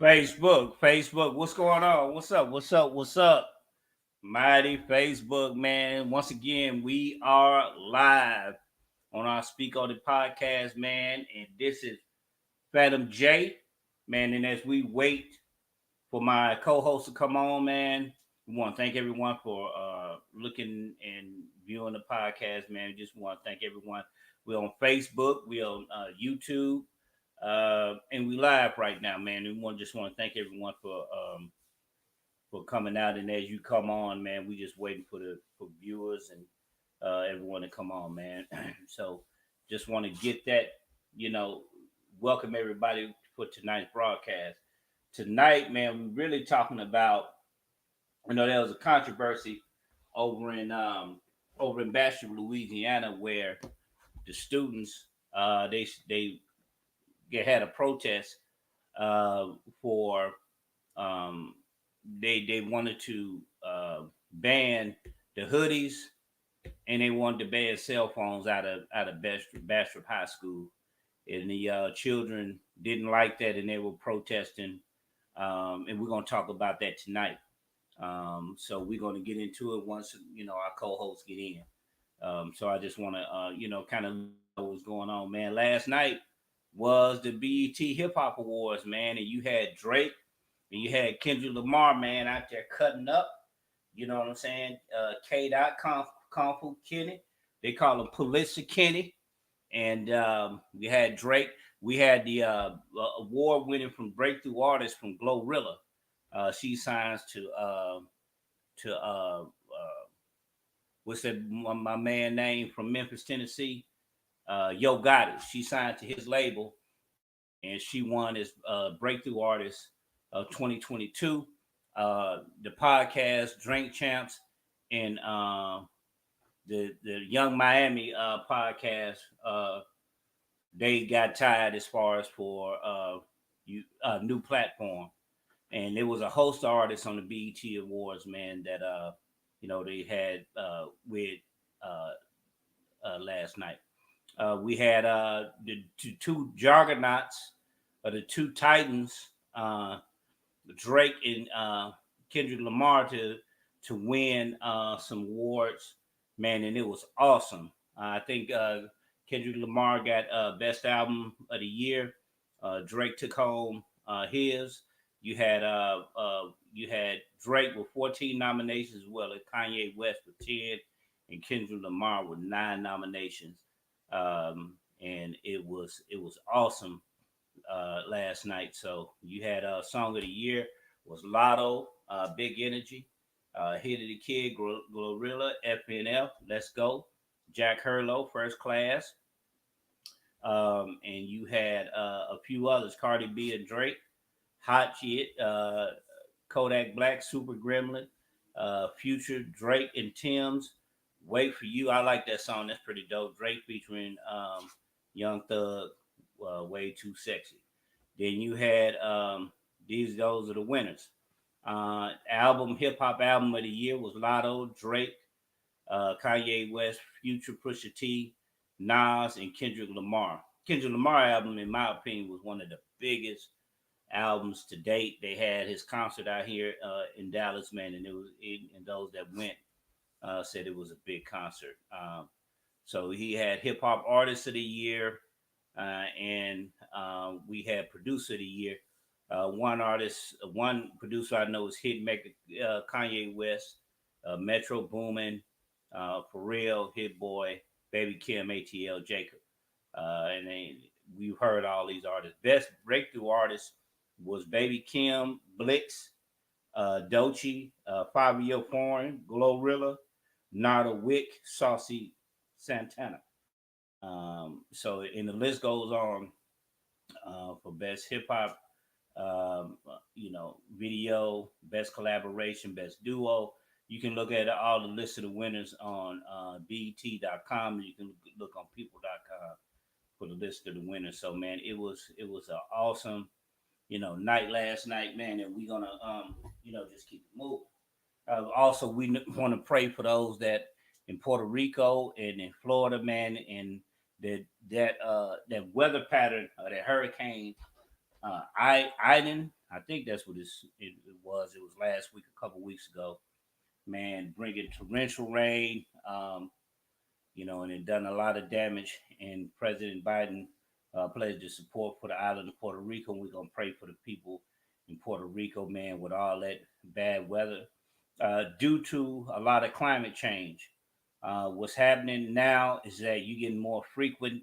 Facebook, what's going on? What's up? Mighty Facebook, man. Once again, we are live on our Speak on the podcast, man. And this is Phantom J, man. And as we wait for my co-host to come on, man, we want to thank everyone for looking and viewing the podcast, man. We just want to thank everyone. We're on Facebook, we're on YouTube, and we live right now, man. We just want to thank everyone for coming out. And as you come on, man, we just waiting for viewers and everyone to come on, man. So just want to get that, you know, welcome everybody for tonight's broadcast. Tonight, man, we're really talking about. There was a controversy over in um, over in Bastrop, Louisiana, where the students they had a protest uh, for um, they wanted to ban the hoodies, and they wanted to ban cell phones out of Bastrop High School, and the children didn't like that, and they were protesting, and we're gonna talk about that tonight. So we're gonna get into it once our co-hosts get in. So I just want to kind of know what's going on, man. Last night was the BET Hip Hop Awards, man, and you had Drake and you had Kendrick Lamar, man, out there cutting up. You know what I'm saying? K. Dot Kung Fu Kenny. They call him Pulitzer Kenny. And we had Drake. We had the award winning from Breakthrough Artist from Glorilla. She signs to what's that my man name from Memphis, Tennessee? Yo Gotti. She signed to his label, and she won as Breakthrough Artist of 2022. The podcast Drink Champs and the Young Miami podcast, they got tied as far as for new platform, and there was a host of artists on the BET Awards, man, that they had with uh, last night. We had the two juggernauts, the two titans, uh, Drake and Kendrick Lamar to win some awards, man, and it was awesome. I think Kendrick Lamar got best album of the year. Drake took home his. You had Drake with 14 nominations, as well as Kanye West with 10, and Kendrick Lamar with 9 nominations. And it was awesome last night. So you had song of the year was Lotto, Big Energy, Hit of the Kid, Glorilla, FNF, Let's Go, Jack Harlow, First Class, and you had a few others, Cardi B and Drake, Hot Shit, Kodak Black, Super Gremlin, Future, Drake and Tim's, Wait for You. I like that song. That's pretty dope. Drake featuring Young Thug, Way Too Sexy. Then you had those are the winners. Hip hop album of the year was Lotto, Drake, Kanye West, Future, Pusha T, Nas, and Kendrick Lamar. Kendrick Lamar album, in my opinion, was one of the biggest albums to date. They had his concert out here in Dallas, man, and and those that went said it was a big concert. So he had hip hop artist of the year, and we had producer of the year. One producer I know is Hitmaker, Kanye West, Metro Boomin, For Real, Hit Boy, Baby Kim, ATL, Jacob. We've heard all these artists. Best breakthrough artist was Baby Kim, Blix, Dochi, Fabio Foreign, Glorilla, Nada Wick, Saucy Santana. And the list goes on for best hip hop, video, best collaboration, best duo. You can look at all the list of the winners on BET.com. You can look on People.com for the list of the winners. So man, it was an awesome night last night, man, and we're gonna just keep it moving. Also, we want to pray for those that in Puerto Rico and in Florida, man, and that weather pattern, that hurricane I think that's what it was. It was last week, a couple weeks ago. Man, bringing torrential rain, and it done a lot of damage. And President Biden pledged his support for the island of Puerto Rico. And we're gonna pray for the people in Puerto Rico, man, with all that bad weather due to a lot of climate change. What's happening now is that you're getting more frequent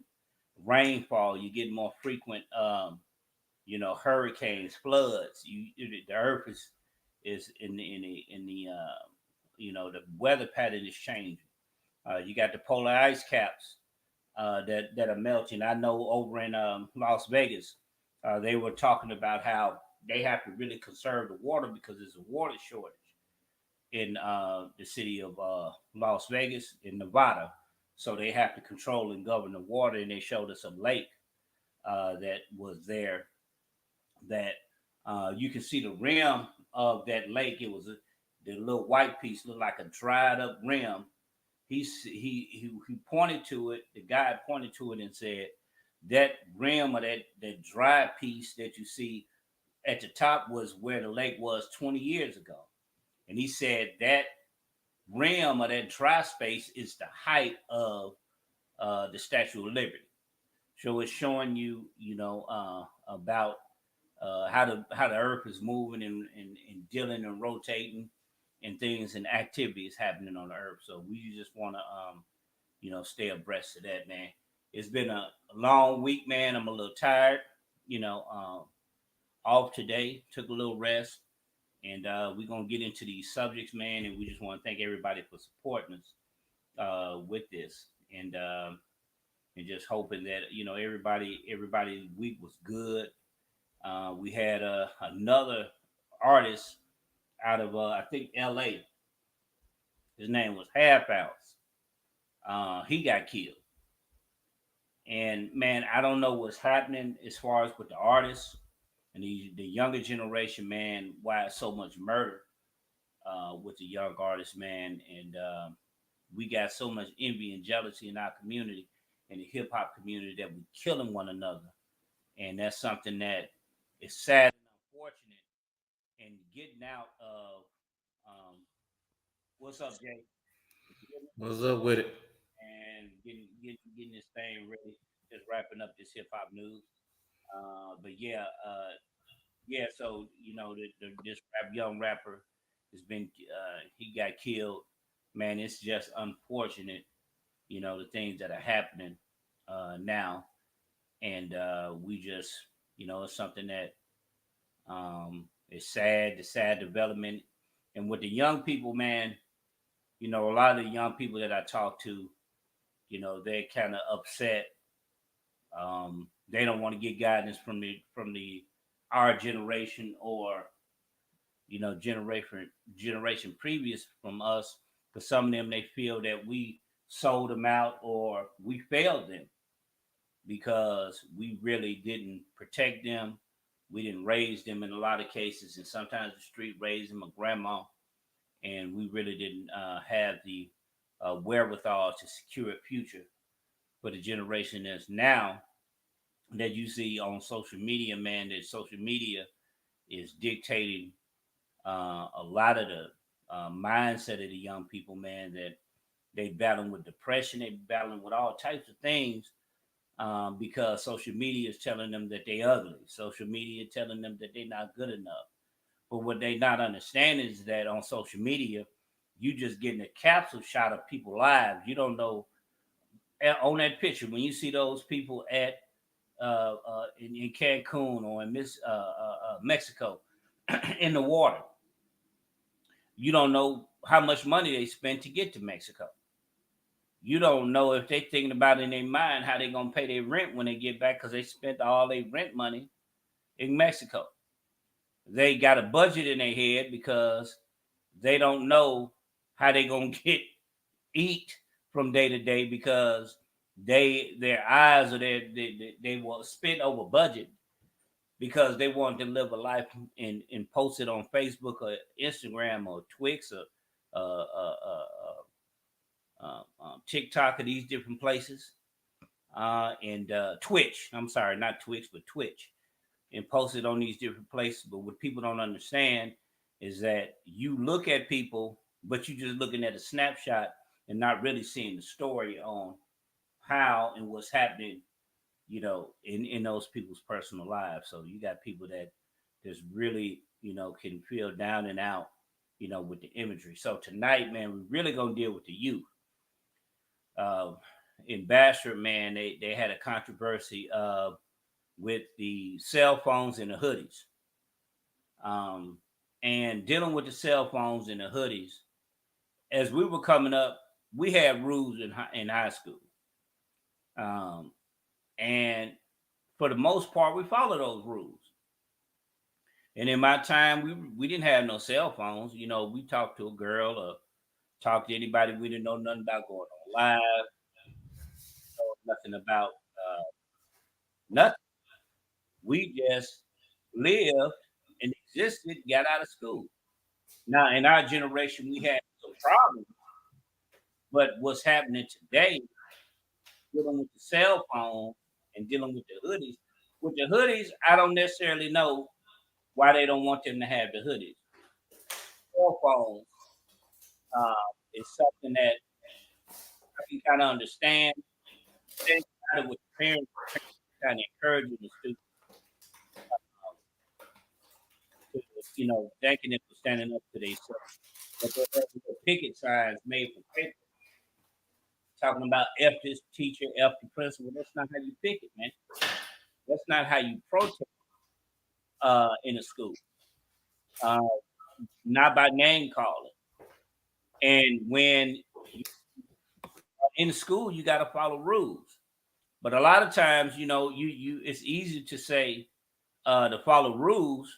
rainfall. You're getting more frequent, hurricanes, floods. The earth is the weather pattern is changing. You got the polar ice caps that are melting. I know over in Las Vegas, they were talking about how they have to really conserve the water because there's a water shortage in the city of Las Vegas in Nevada. So they have to control and govern the water. And they showed us a lake that was there that you can see the rim of that lake. It was the little white piece looked like a dried up rim. He pointed to it. The guy pointed to it and said that rim of that dry piece that you see at the top was where the lake was 20 years ago. And he said that rim of that dry space is the height of the Statue of Liberty. So it's showing you, about how the earth is moving and dealing and rotating and things and activities happening on the earth. So we just want to stay abreast of that, man. It's been a long week, man. I'm a little tired, off today, took a little rest, and we're gonna get into these subjects, man. And we just want to thank everybody for supporting us with this, and just hoping that everybody's week was good. We had another artist out of I think L.A. His name was Half Hours. He got killed, and man, I don't know what's happening as far as with the artists and the younger generation, man. Why so much murder with the young artists, man, and we got so much envy and jealousy in our community, in the hip hop community, that we killing one another, and that's something that is sad and unfortunate. And getting out of what's up, Jay? What's up with it? And getting this thing ready, just wrapping up this hip hop news. But yeah. So this young rapper has been he got killed. Man, it's just unfortunate. The things that are happening now, and we just it's something that is sad. The sad development, and with the young people, man. A lot of the young people that I talk to, they're kind of upset. They don't want to get guidance from the our generation, or generation previous from us, because some of them, they feel that we sold them out or we failed them because we really didn't protect them. We didn't raise them in a lot of cases, and sometimes the street raised them, a grandma, and we really didn't have the wherewithal to secure a future for the generation that's now, that you see on social media, man. That social media is dictating a lot of the mindset of the young people, man. That they battling with depression, they battling with all types of things, because social media is telling them that they ugly. Social media telling them that they're not good enough. But what they not understanding is that on social media, you just getting a capsule shot of people's lives. You don't know on that picture when you see those people at in Cancun or in Mexico in the water. You don't know how much money they spent to get to Mexico. You don't know if they thinking about in their mind how they gonna pay their rent when they get back, because they spent all their rent money in Mexico. They got a budget in their head because they don't know how they gonna get eat from day to day, because their eyes are there. They will spend over budget because they want to live a life and post it on Facebook or Instagram or Twix or uh, uh, uh, TikTok or these different places, and Twitch. I'm sorry, not Twitch, but Twitch. and post it on these different places. But what people don't understand is that you look at people, but you're just looking at a snapshot and not really seeing the story on how and what's happening, in those people's personal lives. So you got people that just really, can feel down and out, with the imagery. So tonight, man, we're really gonna deal with the youth. Uh, in Bastrop, man, they had a controversy with the cell phones and the hoodies. Um, and dealing with the cell phones and the hoodies, as we were coming up, we had rules in high school. Um, and for the most part, we followed those rules. And in my time, we didn't have no cell phones. We talked to a girl or talked to anybody we didn't know nothing about going on live, nothing about nothing. We just lived and existed, got out of school. Now, in our generation, we had some problems, but what's happening today, dealing with the cell phone and dealing with the hoodies. With the hoodies, I don't necessarily know why they don't want them to have the hoodies. Cell phones is something that I can kind of understand. Then kind of with the parents kind of encouraging the students, to, thanking them for standing up to themselves. But there were picket signs made from paper talking about F this teacher, F the principal. That's not how you picket, man. That's not how you protest in a school. Uh, not by name calling. And when in school, you got to follow rules. But a lot of times, you it's easy to say to follow rules,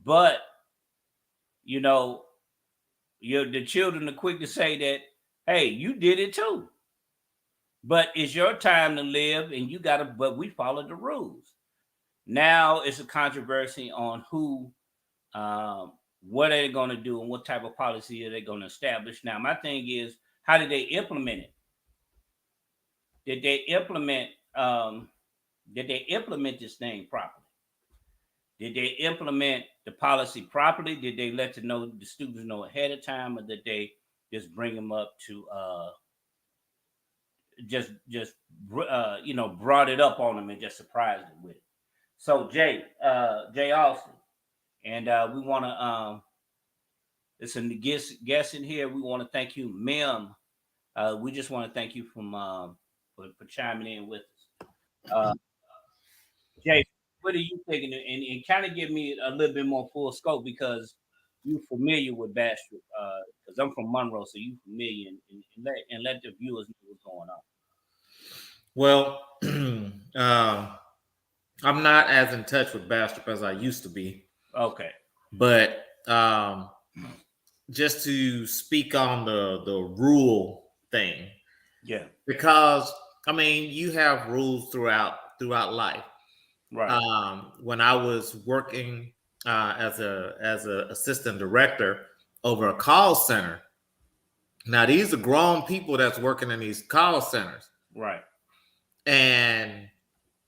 but you know, the children are quick to say that, hey, you did it too. But it's your time to live, and you gotta. But we followed the rules. Now it's a controversy on who, what are they going to do, and what type of policy are they going to establish. Now, my thing is, how did they implement it? Did they implement? Did they implement this thing properly? Did they implement the policy properly? Did they let the students know ahead of time, or did they just bring them up to brought it up on them and just surprised them with it? So Jay Austin, and we want to it's a guest in here. We want to thank you, Mem. We just want to thank you for chiming in with us. Jay, what are you thinking? And kind of give me a little bit more full scope, because you're familiar with Bastrop. Because I'm from Monroe, so you're familiar, and let the viewers know what's going on. Well, I'm not as in touch with Bastrop as I used to be. Okay. But just to speak on the rule thing. Yeah. Because I mean, you have rules throughout life. Right. When I was working as a assistant director over a call center. Now these are grown people that's working in these call centers. Right. And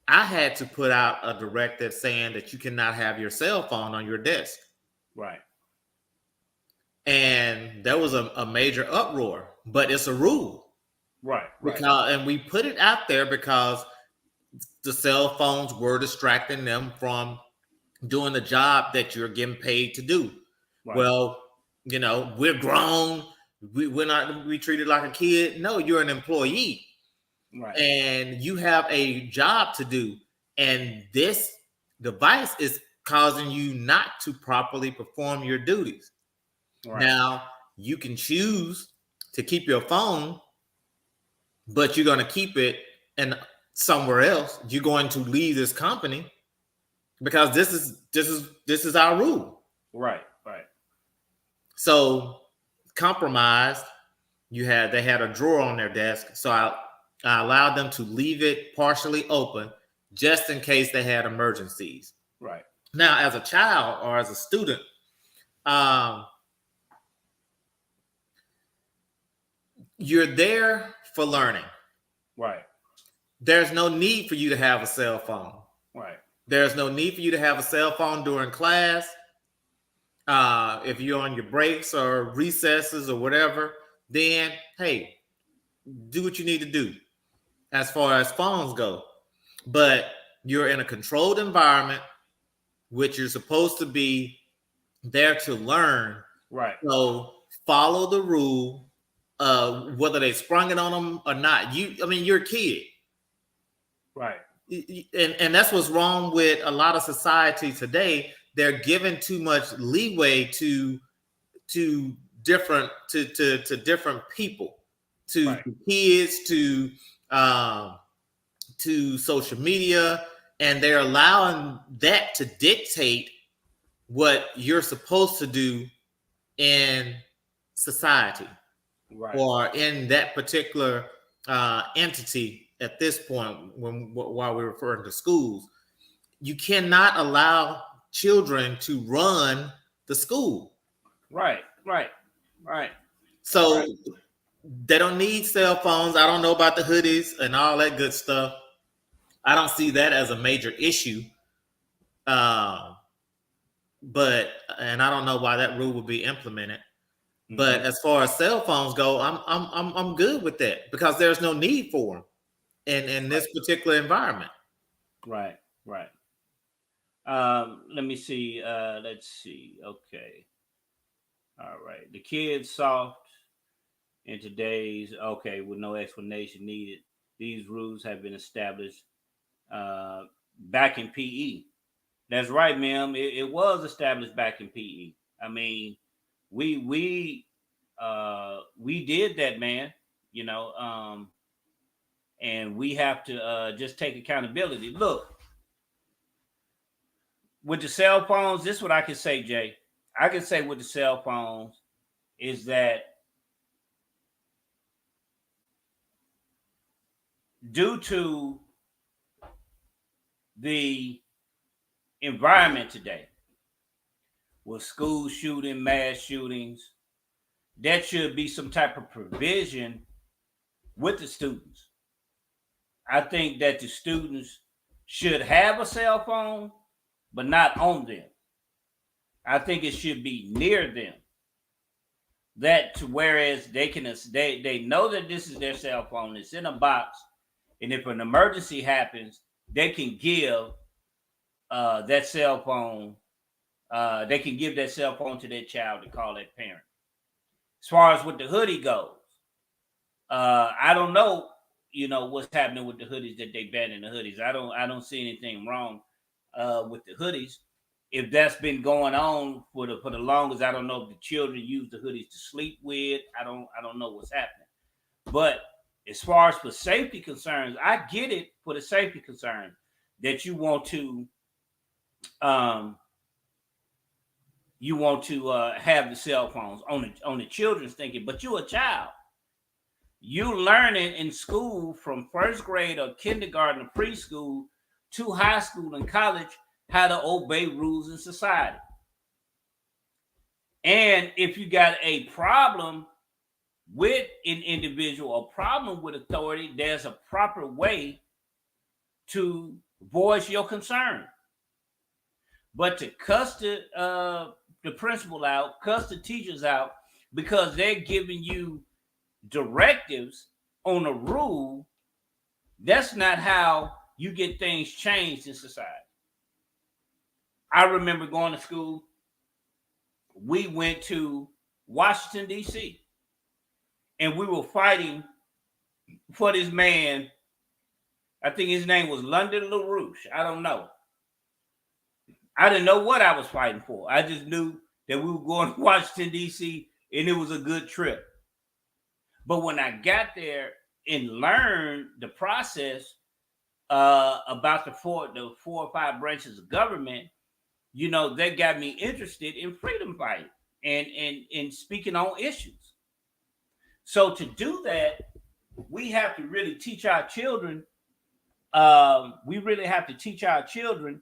I had to put out a directive saying that you cannot have your cell phone on your desk. Right. And there was a major uproar, but it's a rule. Right. And we put it out there because the cell phones were distracting them from doing the job that you're getting paid to do. Right. Well, we're grown. We're not we treated like a kid. No, you're an employee. Right. And you have a job to do. And this device is causing you not to properly perform your duties. Right. Now, you can choose to keep your phone, but you're going to keep it somewhere else. You're going to leave this company because this is our rule. Right, right. So compromised. They had a drawer on their desk, so I allowed them to leave it partially open just in case they had emergencies. Right. Now, as a child or as a student, you're there for learning. Right. There's no need for you to have a cell phone. Right. There's no need for you to have a cell phone during class. If you're on your breaks or recesses or whatever, then hey, do what you need to do as far as phones go. But you're in a controlled environment, which you're supposed to be there to learn. Right. So follow the rule, whether they sprung it on them or not. You're a kid. Right. And that's what's wrong with a lot of society today. They're giving too much leeway to different people, to right. kids, to social media, and they're allowing that to dictate what you're supposed to do in society, right. or in that particular entity. At this point, while we're referring to schools, you cannot allow children to run the school. Right. So they don't need cell phones. I don't know about the hoodies and all that good stuff. I don't see that as a major issue. But I don't know why that rule would be implemented. Mm-hmm. But as far as cell phones go, I'm good with that, because there's no need for them in this particular environment. Right. Let me see. Let's see. Okay. All right. The kids soft in today's with no explanation needed. These rules have been established back in PE. That's right, ma'am. It was established back in PE. I mean, we did that, man. And we have to just take accountability. Look, with the cell phones, this is what I can say, Jay. I can say with the cell phones is that due to the environment today, with school shooting, mass shootings, that should be some type of provision with the students. I think that the students should have a cell phone, but not on them. I think it should be near them. Whereas they know that this is their cell phone, it's in a box, and if an emergency happens, they can give that cell phone. They can give that cell phone to their child to call that parent. As far as with the hoodie goes, I don't know, what's happening with the hoodies, that they banning the hoodies. I don't see anything wrong with the hoodies. If that's been going on for the longest, I don't know if the children use the hoodies to sleep with. I don't know what's happening. But as far as for safety concerns, I get it for the safety concerns that you want to have the cell phones on the children's thinking, but you're a child. You learning in school from first grade or kindergarten or preschool to high school and college how to obey rules in society. And if you got a problem with an individual or problem with authority, there's a proper way to voice your concern. But to cuss the principal out, cuss the teachers out because they're giving you directives on a rule, that's not how you get things changed in society. I remember going to school. We went to Washington, D.C., and we were fighting for this man. I think his name was Lyndon LaRouche. I don't know. I didn't know what I was fighting for. I just knew that we were going to Washington, D.C., and it was a good trip. But when I got there and learned the process about the four or five branches of government, that got me interested in freedom fighting and speaking on issues. So to do that, we have to really teach our children. We really have to teach our children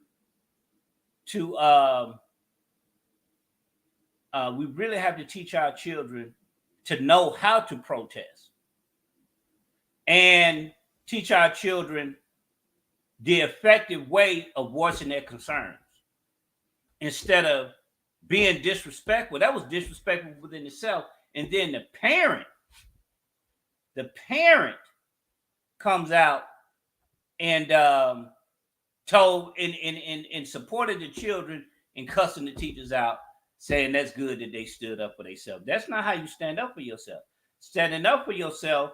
to. We really have to teach our children to know how to protest, and teach our children the effective way of voicing their concerns instead of being disrespectful. That was disrespectful within itself. And then the parent comes out and told and supported the children and cussing the teachers out, saying that's good that they stood up for themselves. That's not how you stand up for yourself. Standing up for yourself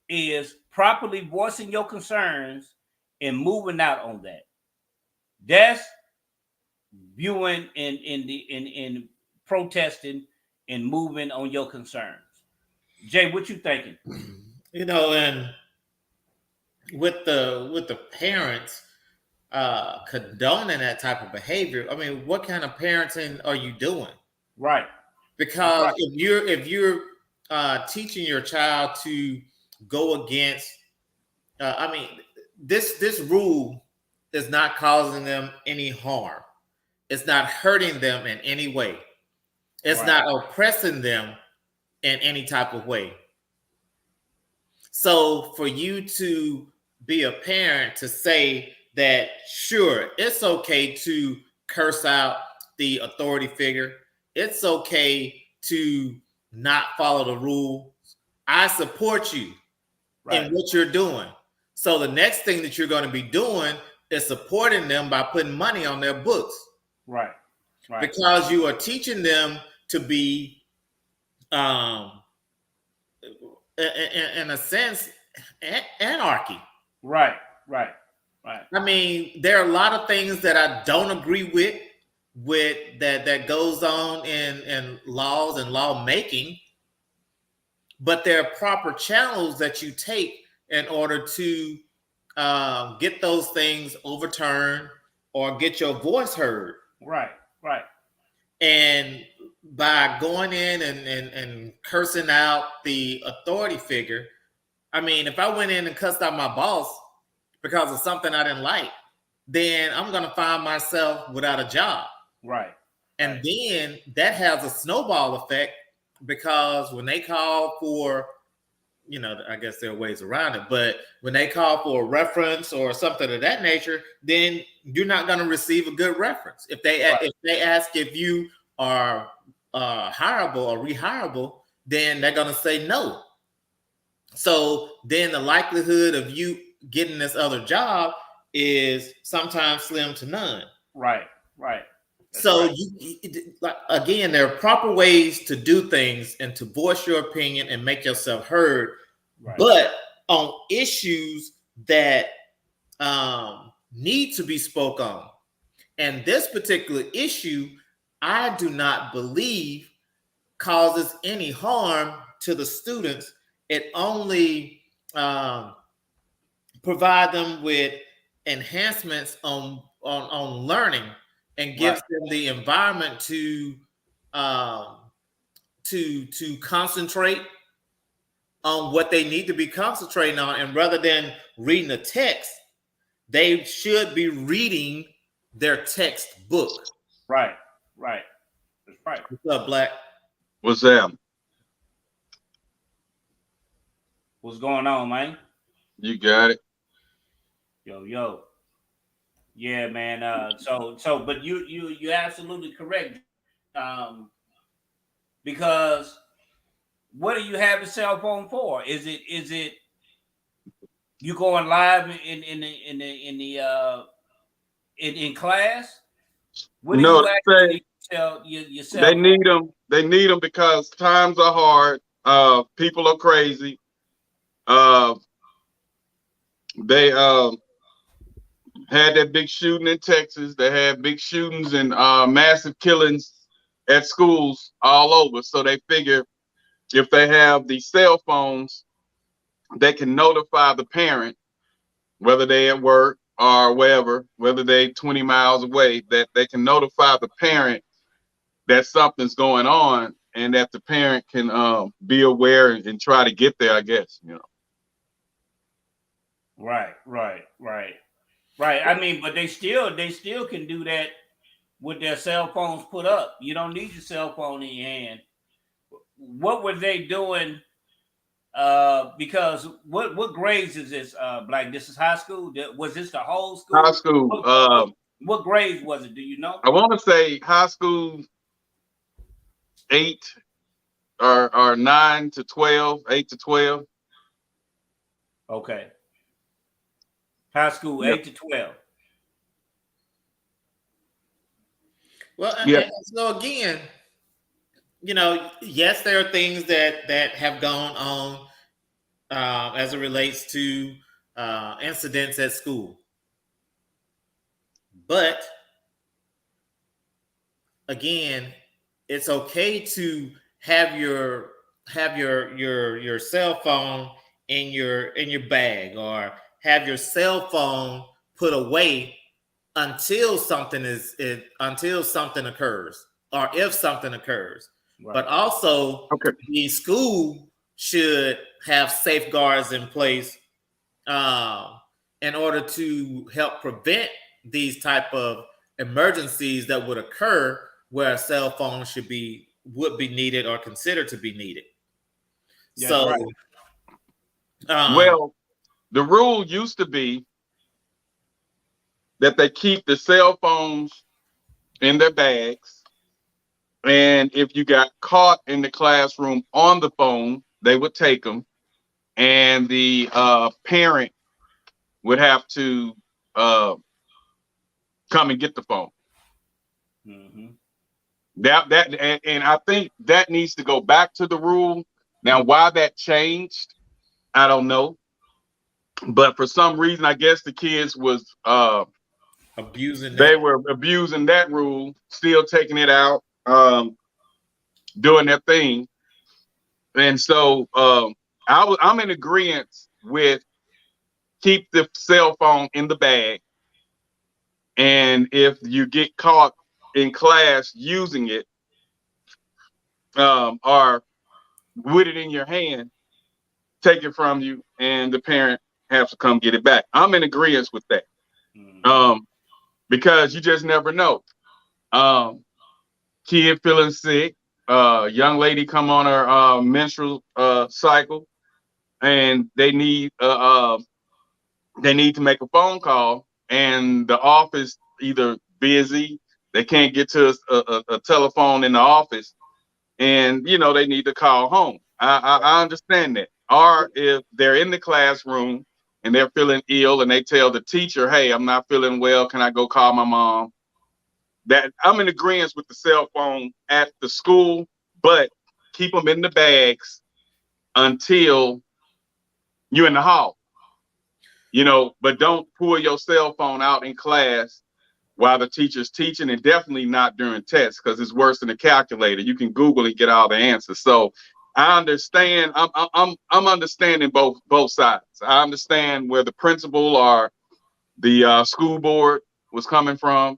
is properly voicing your concerns and moving out on that. That's viewing in protesting and moving on your concerns. Jay, what you thinking? You know, and with the parents condoning that type of behavior, I mean, what kind of parenting are you doing? Right. Because right. if you're teaching your child to go against, I mean, this rule is not causing them any harm. It's not hurting them in any way. It's right. not oppressing them in any type of way. So for you to be a parent to say that, sure, it's okay to curse out the authority figure. It's okay to not follow the rules. I support you in what you're doing. So the next thing that you're going to be doing is supporting them by putting money on their books. Right. Because you are teaching them to be, in a sense, anarchy. Right. I mean, there are a lot of things that I don't agree with that goes on in laws and lawmaking, but there are proper channels that you take in order to get those things overturned or get your voice heard. Right. And by going in and cursing out the authority figure, I mean, if I went in and cussed out my boss because of something I didn't like, then I'm going to find myself without a job. Right. And then that has a snowball effect, because when they call for, you know, I guess there are ways around it, but when they call for a reference or something of that nature, then you're not going to receive a good reference. If they ask if you are hireable or rehireable, then they're going to say no. So then the likelihood of you getting this other job is sometimes slim to none. Right. So again, there are proper ways to do things and to voice your opinion and make yourself heard. Right. But on issues that need to be spoke on, and this particular issue, I do not believe causes any harm to the students. It only provide them with enhancements on learning, and gives them the environment to concentrate on what they need to be concentrating on. And rather than reading the text, they should be reading their textbook. Right. That's right. What's up, Black? What's up? What's going on, man? You got it. Yo. Yeah, man. But you're absolutely correct. Because what do you have a cell phone for? Is it you going live in class? What do you actually tell yourself? They need them. They need them because times are hard. People are crazy. They had that big shooting in Texas. They had big shootings and massive killings at schools all over. So they figure if they have these cell phones, they can notify the parent, whether they at work or wherever, whether they 20 miles away, that they can notify the parent that something's going on, and that the parent can be aware and try to get there, I guess, you know. Right. I mean, but they still can do that with their cell phones put up. You don't need your cell phone in your hand. What were they doing Because what grades is this? Black, this is high school. Was this the whole school? High school. What grades was it? Do you know? I want to say high school 8 or 9 to 12, 8 to 12. Okay. High school, Yep. 8 to 12. Well, Yeah. and so again, yes, there are things that have gone on as it relates to incidents at school, but again, it's okay to have your cell phone in your bag, or have your cell phone put away until something occurs, or if something occurs. Right. But also, Okay. the school should have safeguards in place in order to help prevent these type of emergencies that would occur where a cell phone would be needed or considered to be needed. Yeah, So, right. Well, the rule used to be that they keep the cell phones in their bags, and if you got caught in the classroom on the phone, they would take them, and the parent would have to come and get the phone. Mm-hmm. And I think that needs to go back to the rule. Now, why that changed, I don't know, but for some reason, I guess the kids was abusing they that. were abusing that rule, still taking it out, doing their thing. And so I'm in agreement with keep the cell phone in the bag. And if you get caught in class using it, or with it in your hand, take it from you, and the parent has to come get it back. I'm in agreement with that. Mm-hmm. Because you just never know. Kid feeling sick, young lady come on her menstrual cycle, and they need to make a phone call, and the office either busy, they can't get to a telephone in the office, and they need to call home. I understand that. Or if they're in the classroom and they're feeling ill and they tell the teacher, hey, I'm not feeling well, can I go call my mom? That I'm in agreement with the cell phone at the school, but keep them in the bags until you're in the hall. But don't pull your cell phone out in class while the teacher's teaching, and definitely not during tests, because it's worse than a calculator. You can Google and get all the answers. So I understand. I'm understanding both sides. I understand where the principal or the school board was coming from,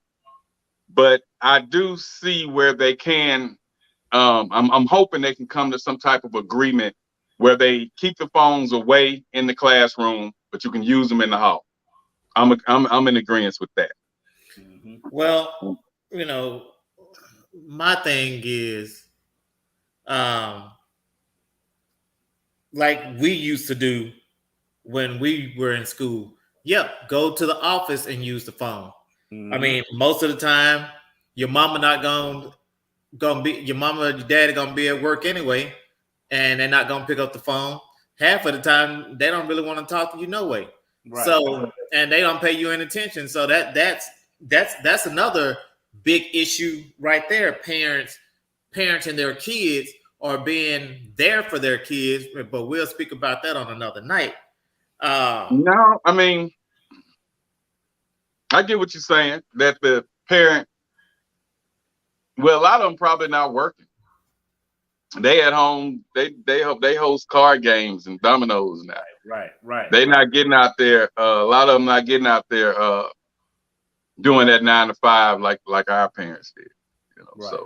but I do see where they can. I'm hoping they can come to some type of agreement where they keep the phones away in the classroom, but you can use them in the hall. I'm in agreement with that. Mm-hmm. Well, my thing is, like we used to do when we were in school. Yep, go to the office and use the phone. Mm-hmm. I mean, most of the time, your mama not gonna be, your mama or your daddy gonna be at work anyway, and they're not gonna pick up the phone. Half of the time, they don't really want to talk to you no way. Right. So, and they don't pay you any attention. So that's another big issue right there. Parents and their kids are being there for their kids, but we'll speak about that on another night. No, I mean, I get what you're saying, that the parent, well, a lot of them probably not working. They at home, they host card games and dominoes now. Right. They not getting out there. A lot of them not getting out there doing that 9 to 5 like our parents did. Right.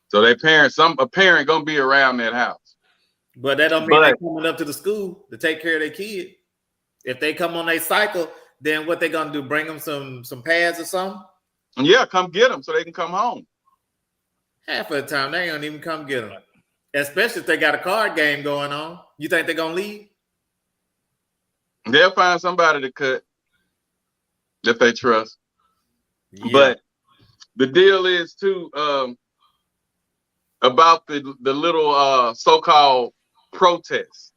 So a parent gonna be around that house. But that don't mean they're coming up to the school to take care of their kid. If they come on their cycle, then what they gonna do? Bring them some pads or something? Yeah, come get them so they can come home. Half of the time they don't even come get them. Especially if they got a card game going on. You think they're gonna leave? They'll find somebody to cut if they trust. Yeah. But the deal is too about the little so-called protests.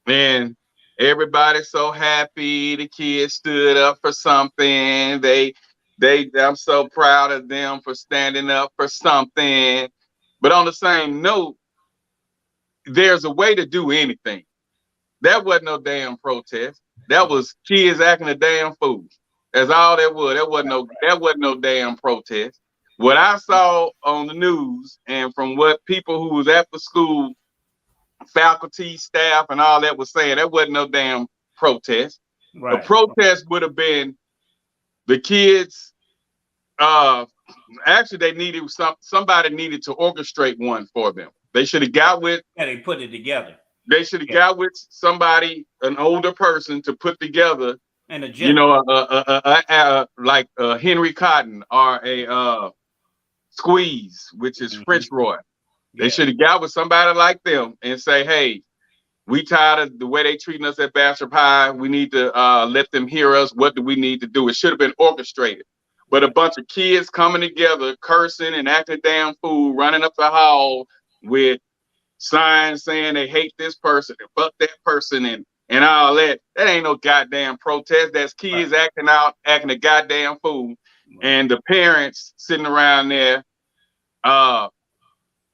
And everybody's so happy the kids stood up for something. I'm so proud of them for standing up for something. But on the same note, there's a way to do anything. That wasn't no damn protest. That was kids acting a damn fool. That's all that was. That wasn't no damn protest. What I saw on the news and from what people who was at the school, faculty, staff, and all that was saying, that wasn't no damn protest. Right. A protest would have been the kids. Actually, they needed somebody needed to orchestrate one for them. They should have got with. Yeah, they put it together. They should have got with somebody, an older person, to put together. And a like Henry Cotton or a Squeeze, which is French Roy. They should have got with somebody like them and say, hey, we tired of the way they treating us at Bastrop High. We need to let them hear us. What do we need to do? It should have been orchestrated. But a bunch of kids coming together, cursing and acting a damn fool, running up the hall with signs saying they hate this person and fuck that person and all that. That ain't no goddamn protest. That's kids acting a goddamn fool. And the parents sitting around there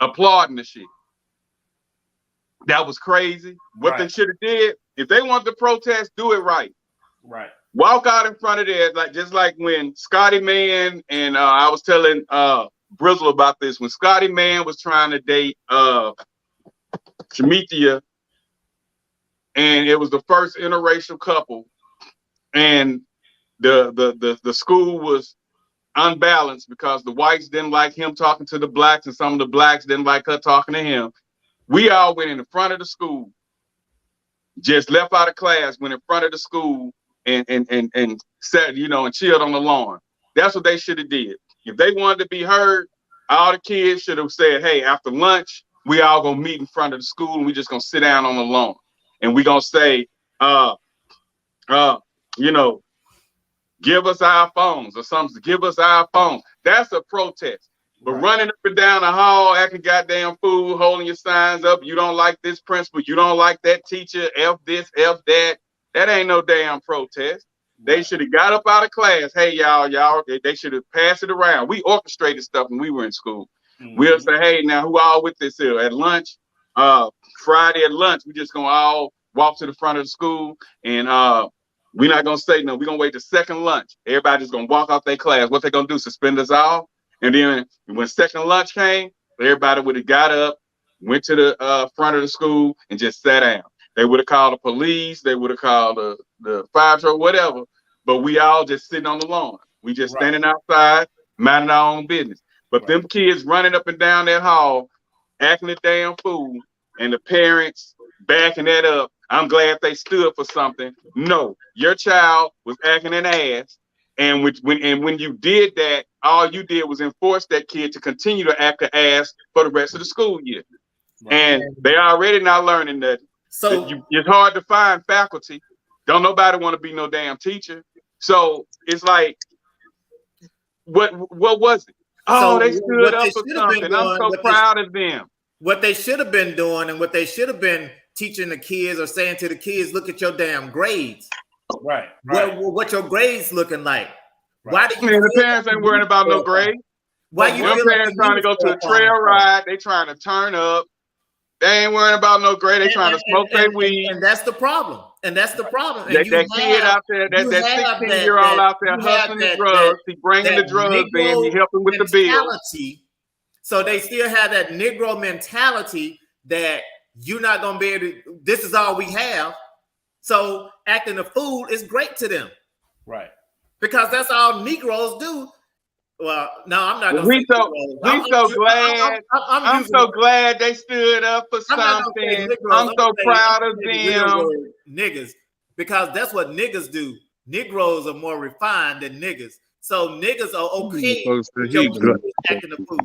applauding the shit. That was crazy. What they should have did, if they wanted to protest, do it right. Right. Walk out in front of there, just like when Scotty Mann and I was telling Brizzle about this, when Scotty Mann was trying to date Shamithia, and it was the first interracial couple, and the school was unbalanced because the whites didn't like him talking to the blacks and some of the blacks didn't like her talking to him. We all went in the front of the school, just left out of class, went in front of the school and sat, and chilled on the lawn. That's what they should have did. If they wanted to be heard, all the kids should have said, hey, after lunch, we all gonna meet in front of the school and we just gonna sit down on the lawn. And we gonna say, give us our phones or something. Give us our phones. That's a protest. But running up and down the hall, acting goddamn fool, holding your signs up. You don't like this principal. You don't like that teacher. F this, F that. That ain't no damn protest. They should have got up out of class. Hey, y'all. They should have passed it around. We orchestrated stuff when we were in school. We'll say, hey, now who all with this here? At lunch, Friday at lunch, we just gonna all walk to the front of the school and we're not gonna say no. We're gonna wait the second lunch. Everybody just gonna walk off their class. What they gonna do? Suspend us all? And then when second lunch came, everybody would have got up, went to the front of the school, and just sat down. They would have called the police. They would have called the fire truck, whatever. But we all just sitting on the lawn. We just standing outside, minding our own business. But them kids running up and down that hall, acting a damn fool, and the parents backing that up. I'm glad they stood for something. No, your child was acting an ass. And when you did that, all you did was enforce that kid to continue to act an ass for the rest of the school year. Right. And they already not learning that. So it's hard to find faculty. Don't nobody want to be no damn teacher. So it's like, what was it? Oh, they stood up for something. I'm so proud of them. What they should have been doing and what they should have been teaching the kids or saying to the kids, look at your damn grades. Right. What your grades looking like? Right. Why do you? The parents ain't worrying about no grades. Why you? Your parents trying to go to a trail ride. They trying to turn up. They ain't worrying about no grade. They trying to smoke their weed. And that's the problem. And that's the problem. That kid out there, that 16-year-old out there hustling the drugs. He bringing the drugs in. He helping with the bills. So they still have that Negro mentality that you're not gonna be able to. This is all we have. So acting a fool is great to them, right? Because that's all Negroes do. Well, no, I'm not. I'm so glad they stood up for something. I'm so proud of them, niggas, because that's what niggas do. Negroes are more refined than niggas, so niggas are okay acting a fool.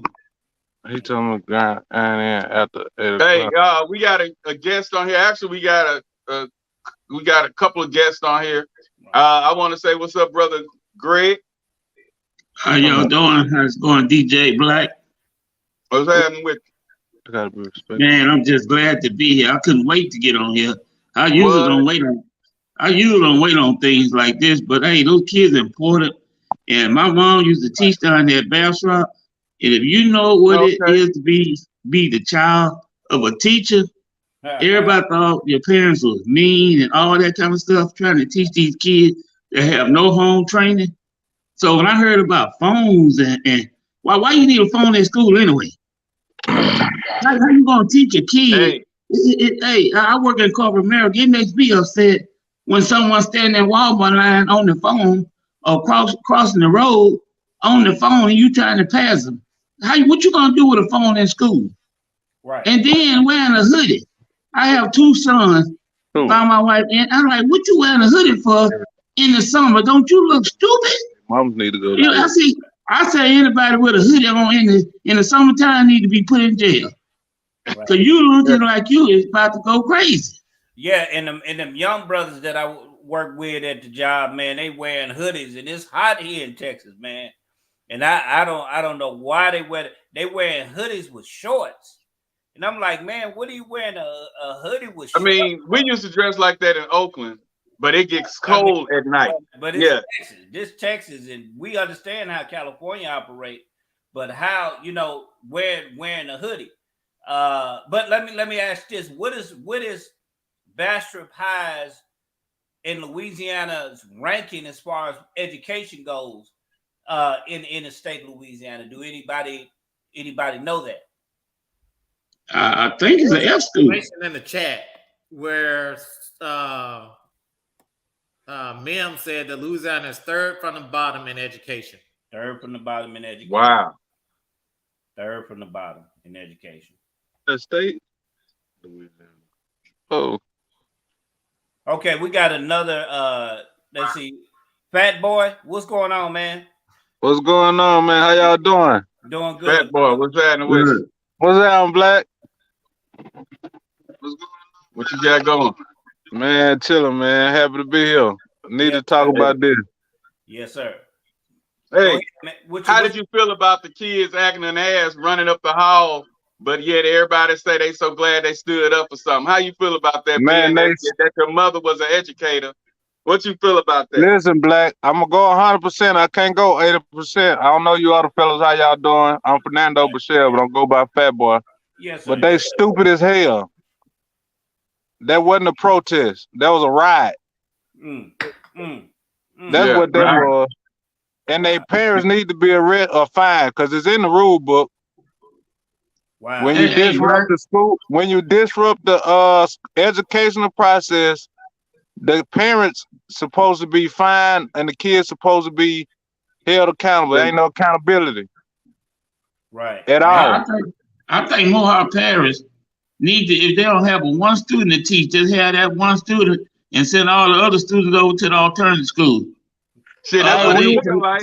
He told me grind in after 8 Hey, o'clock. we got a guest on here. Actually, we got a couple of guests on here. I want to say what's up, brother Greg. How y'all doing? How's it going, DJ Black? What's happening with I gotta be respectful. Man, I'm just glad to be here. I couldn't wait to get on here. I usually What? don't wait on things like this, but hey, those kids are important. And my mom used to teach down there at Bastrop. And if you know what it is to be the child of a teacher, everybody thought your parents was mean and all that kind of stuff, trying to teach these kids that have no home training. So when I heard about phones and why you need a phone at school anyway? How you gonna teach a kid? Hey, I work in corporate America. It makes me upset when someone's standing in Walmart line on the phone or crossing the road on the phone and you trying to pass them. What you gonna do with a phone in school? Right. And then wearing a hoodie. I have 2 sons. Found my wife, and I'm like, what you wearing a hoodie for in the summer? Don't you look stupid? Moms need to go. You know, I say anybody with a hoodie on in the summertime need to be put in jail. Right. Cause you looking like you is about to go crazy. Yeah, and them young brothers that I work with at the job, man, they wearing hoodies, and it's hot here in Texas, man. And I don't know why they wearing hoodies with shorts. And I'm like, man, what are you wearing a hoodie with shorts? I mean, we used to dress like that in Oakland, but it gets cold at night. But it's Texas. This Texas, and we understand how California operate, but how, wearing a hoodie. But let me ask this: what is Bastrop High's in Louisiana's ranking as far as education goes in the state of Louisiana? Do anybody know that? I think it's an F school. In the chat where Mim said that Louisiana is 3rd from the bottom in education. 3rd from the bottom in education. Wow. 3rd from the bottom in education. The state. Oh. Okay, we got another. Let's see, Fat Boy. What's going on, man? What's going on, man? How y'all doing? Doing good. Fat Boy, what's happening with you? What's happening, Black? What you got going? Man, chilling, man. Happy to be here. Need to talk about this. Yes, sir. Hey, how did you feel about the kids acting an ass running up the hall, but yet everybody say they so glad they stood up for something? How you feel about that, man? That your mother was an educator. What you feel about that? Listen, Black, I'm gonna go 100%. I can't go 80%. I don't know you other fellas, how y'all doing. I'm Fernando Bashir, but I'm go by Fat Boy. Yes, sir. But they stupid as hell. That wasn't a protest. That was a riot. That's what that was. And their parents need to be fined because it's in the rule book. Wow. When you disrupt the school, when you disrupt the educational process, the parents supposed to be fined and the kids supposed to be held accountable. There ain't no accountability. Right. At all. I think more our parents need to, if they don't have one student to teach, just have that one student and send all the other students over to the alternative school. Shit, that's what it looking like.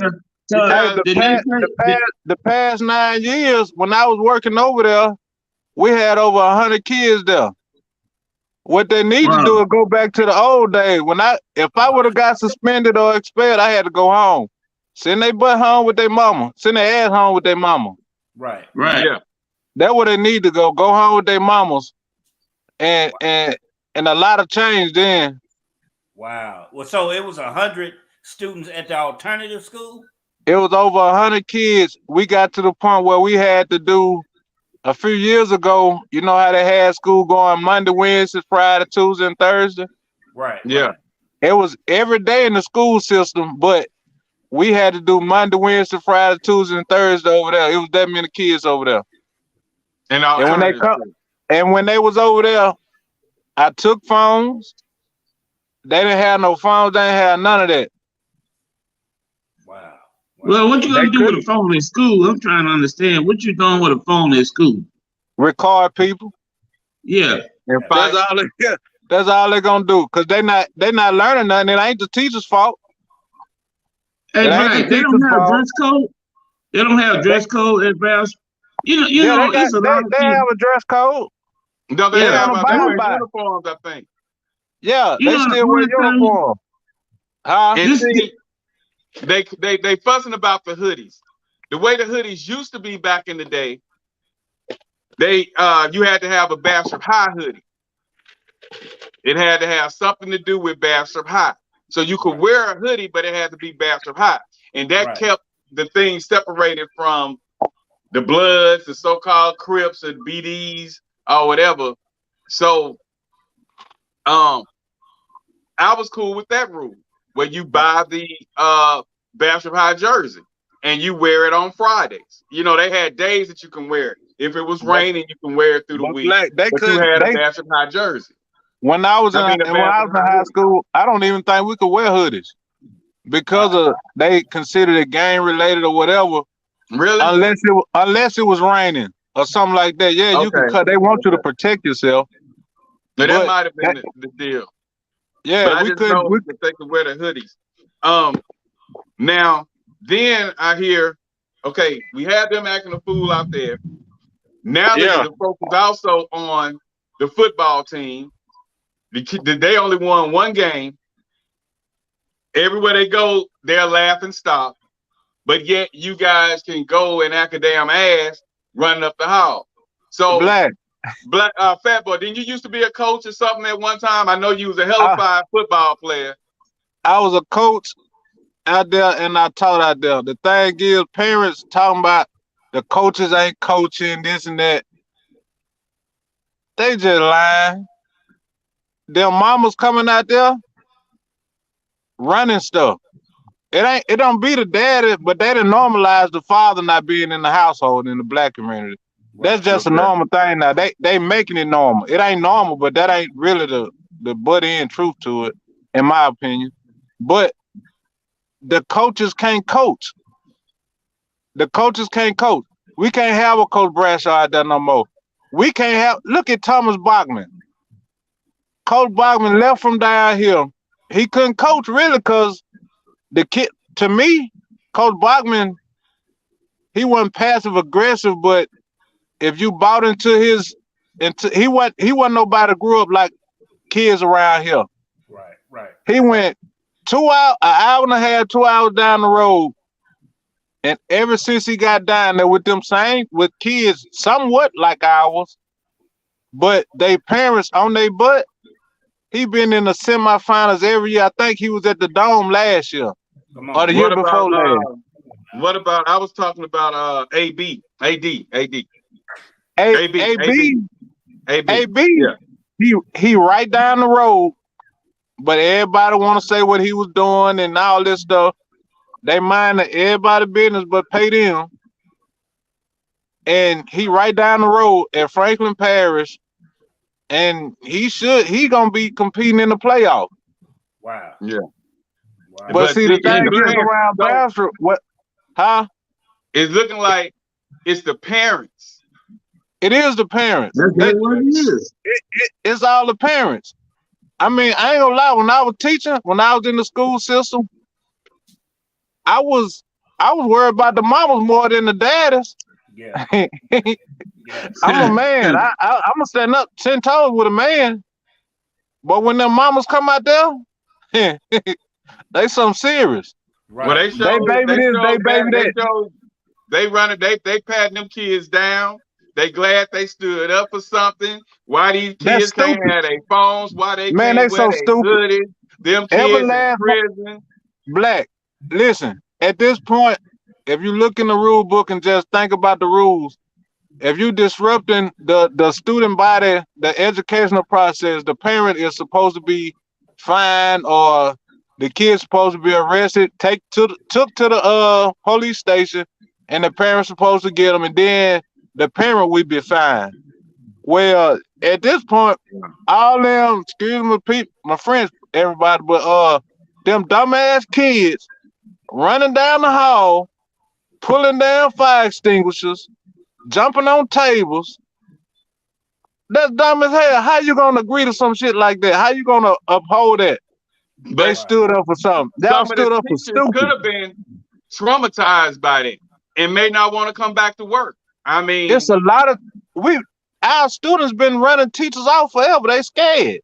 The past 9 years, when I was working over there, we had over 100 kids there. What they need to do is go back to the old days. If I would have got suspended or expelled, I had to go home. Send their butt home with their mama. Send their ass home with their mama. Right. Yeah. That's where they need to go. Go home with their mamas. And a lot of change then. Wow. Well, so it was 100 students at the alternative school? It was over 100 kids. We got to the point where we had to do a few years ago, you know how they had school going Monday, Wednesday, Friday, Tuesday, and Thursday? Right. Yeah. Right. It was every day in the school system, but we had to do Monday, Wednesday, Friday, Tuesday, and Thursday over there. It was that many kids over there. And when they was over there, I took phones. They didn't have no phones. They didn't have none of that. Wow. Well, what you gonna do with a phone in school? I'm trying to understand. What you doing with a phone in school? Record people. Yeah. That's all they're gonna do. Cause they not learning nothing. It ain't the teacher's fault. Hey, right. They don't have dress code. They don't have dress code at Bastrop. it's a lot of they have a dress code. No, they Yeah. have They wear buy. uniforms, I think. Yeah, You they know, still one wear time- uniform. Huh? And This- see, they fussing about the hoodies. The way the hoodies used to be back in the day, you had to have a Bastrop High hoodie. It had to have something to do with Bastrop High. So you could wear a hoodie, but it had to be Bastrop High. And that kept the thing separated from the Bloods, the so-called Crips and BDs or whatever. So I was cool with that rule where you buy the Bastrop High jersey and you wear it on Fridays. You know, they had days that you can wear it. If it was raining, you can wear it through the week. But you had a Bastrop High jersey. When I was in high school, I don't even think we could wear hoodies because of they considered it gang related or whatever. Really? Unless it was raining or something like that. Yeah, you can cut. They want you to protect yourself. Now, that might have been the deal. Yeah, but we couldn't. They could wear the hoodies. Now then I hear, okay, we had them acting a fool out there. Now the focus also on the football team. They only won one game. Everywhere they go, they're laughing stock. But yet you guys can go and act a damn ass running up the hall. So Black Fat Boy, didn't you used to be a coach or something at one time? I know you was a hellified football player. I was a coach out there and I taught out there. The thing is, parents talking about the coaches ain't coaching this and that. They just lying. Their mamas coming out there running stuff. It don't be the daddy, but they done normalize the father not being in the household in the black community. That's just a normal thing now. They making it normal. It ain't normal, but that ain't really the butt end truth to it, in my opinion. But the coaches can't coach. The coaches can't coach. We can't have a Coach Bradshaw out there no more. We can't have. Look at Thomas Bachman. Coach Bachman left from down here. He couldn't coach really because the kid. To me, Coach Bachman, he wasn't passive aggressive, but if you bought into he wasn't nobody grew up like kids around here. Right. He went 2 hours, an hour and a half, 2 hours down the road. And ever since he got down there with kids somewhat like ours, but they parents on their butt, he been in the semifinals every year. I think he was at the Dome last year. Or the year before last. What about, I was talking about AD. Yeah. He right down the road, but everybody want to say what he was doing and all this stuff. They mind everybody business but pay them. And he right down the road at Franklin Parish, and he gonna be competing in the playoff. Wow. Yeah. Wow. But see, the thing is around Bastrop, it's looking like it's the parents. It is the parents. That's what it is. It's all the parents. I mean, I ain't gonna lie. When I was teaching, when I was in the school system, I was worried about the mamas more than the daddies. Yeah. I'm a man. I'm gonna stand up 10 toes with a man. But when them mamas come out there, they something serious. Right. Well, they run it. They patting them kids down. They glad they stood up for something. Why these kids can't have their phones? Why they can't wear so their stupid. hoodies? Them kids in prison. Black, listen. At this point, if you look in the rule book and just think about the rules, if you disrupting the student body, the educational process, the parent is supposed to be fined or the kid's supposed to be arrested, took to the police station, and the parent's supposed to get them, and then the parent will be fined. Well, at this point, all them, excuse me, my friends, everybody, but them dumbass kids running down the hall, pulling down fire extinguishers, jumping on tables. That's dumb as hell. How you gonna agree to some shit like that? How you gonna uphold that? They stood up for something. Y'all stood up for stupid. Could have been traumatized by that and may not want to come back to work. I mean, it's a lot of our students been running teachers off forever. They scared.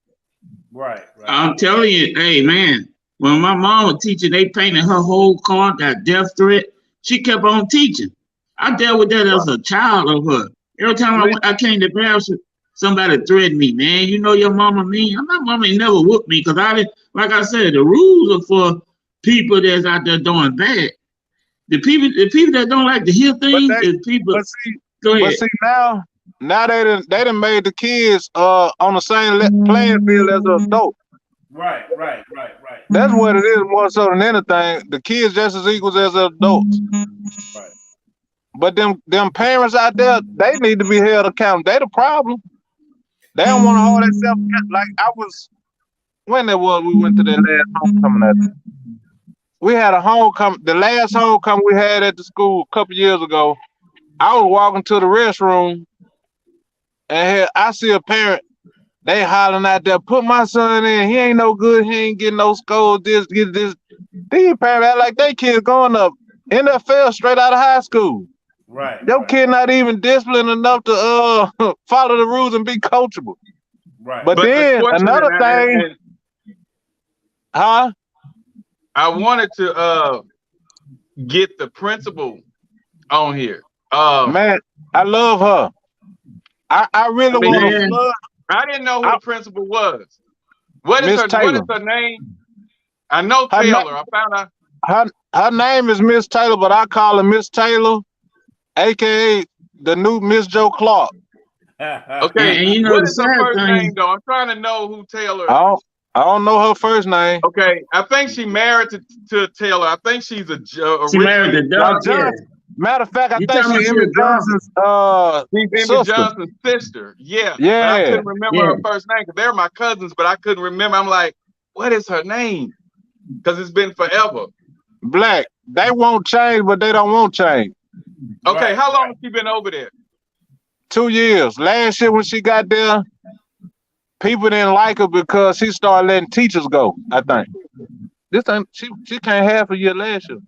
Right. I'm telling you, hey man, when my mom was teaching, they painted her whole car, got death threat. She kept on teaching. I dealt with that as a child of her. Every time I came to Paris, somebody threatened me, man. You know your mama mean. My mama ain't never whooped me because I didn't, like I said, the rules are for people that's out there doing bad. The people that don't like to hear things is people. Go ahead. But see now they done made the kids on the same playing field as an adult. Right. That's what it is more so than anything. The kids just as equal as adults. Right. But them parents out there, they need to be held accountable. They the problem. They don't want to hold themselves like I was when it was we went to that last homecoming. We had a homecoming. The last homecoming we had at the school a couple years ago. I was walking to the restroom, and I see a parent. They hollering out there, put my son in. He ain't no good. He ain't getting no score. Get this. These parents act like they kids going up NFL straight out of high school. Right. Your kid not even disciplined enough to follow the rules and be coachable. Right. But then another thing, huh? I wanted to get the principal on here. Man, I love her. I really want to. I didn't know who the principal was. What is her name? I know Taylor. I found out. Her name is Miss Taylor, but I call her Miss Taylor, aka the new Miss Joe Clark. Okay, and you know what is her first name though? I'm trying to know who Taylor is. I don't know her first name. Okay, I think she married to Taylor. I think she's she married to Doug. Matter of fact, I think she's Emmett Johnson's she's Emmett Johnson's sister. Yeah. But I couldn't remember her first name because they're my cousins, but I couldn't remember. I'm like, what is her name? Because it's been forever. Black. They won't change, but they don't want change. Okay, how long has she been over there? 2 years. Last year when she got there, people didn't like her because she started letting teachers go, I think. This time she came half a year last year.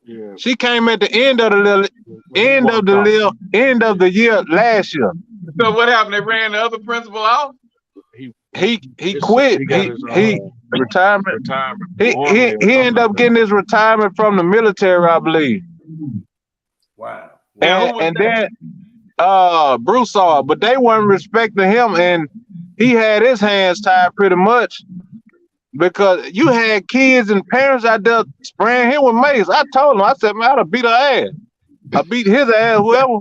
Yeah. She came at the end of the year last year. So what happened? They ran the other principal out? He quit. He retirement. He ended up getting his retirement from the military, I believe. Wow. And then Broussard, but they weren't respecting him, and he had his hands tied pretty much because you had kids and parents out there spraying him with mace. I told him, I said, man, I'd have beat her ass. I beat his ass, whoever.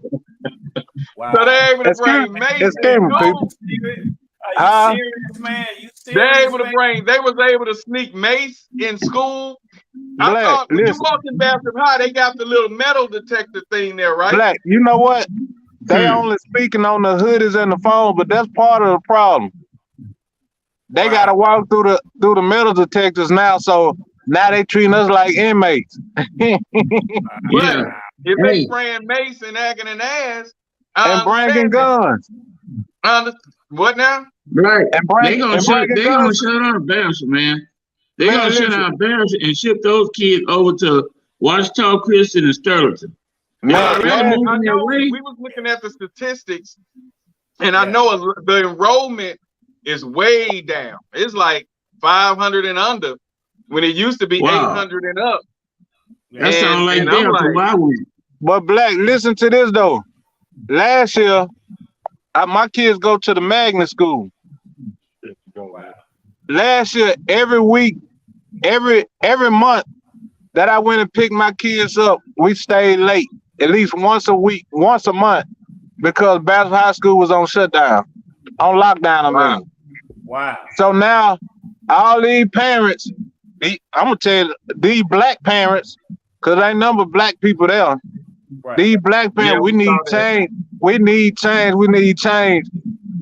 Wow. So they're able to bring mace in school. Are you serious, man? They was able to sneak mace in school. I thought when you walk in Bastrop High, they got the little metal detector thing there, right? Black, you know what? They only speaking on the hoodies and the phone, but that's part of the problem. They gotta walk through the metal detectors now, so now they treating us like inmates. If they spraying mace and acting an ass and bringing guns. What now? Right. They're gonna shut down Bastrop, man. They're gonna shut down Bastrop and ship those kids over to Washita Christian and Sterlington. We was looking at the statistics, and I know the enrollment is way down. It's like 500 and under when it used to be 800 and up. That sounds like Delta. But Black, listen to this though. Last year, my kids go to the magnet school. Last year, every week, every month that I went and picked my kids up, we stayed late at least once a week, once a month, because Bastrop High School was on shutdown, on lockdown. Wow. So now all these parents, I'm gonna tell you, these black parents, because ain't number of black people there. Right. These black parents, we need change. We need change.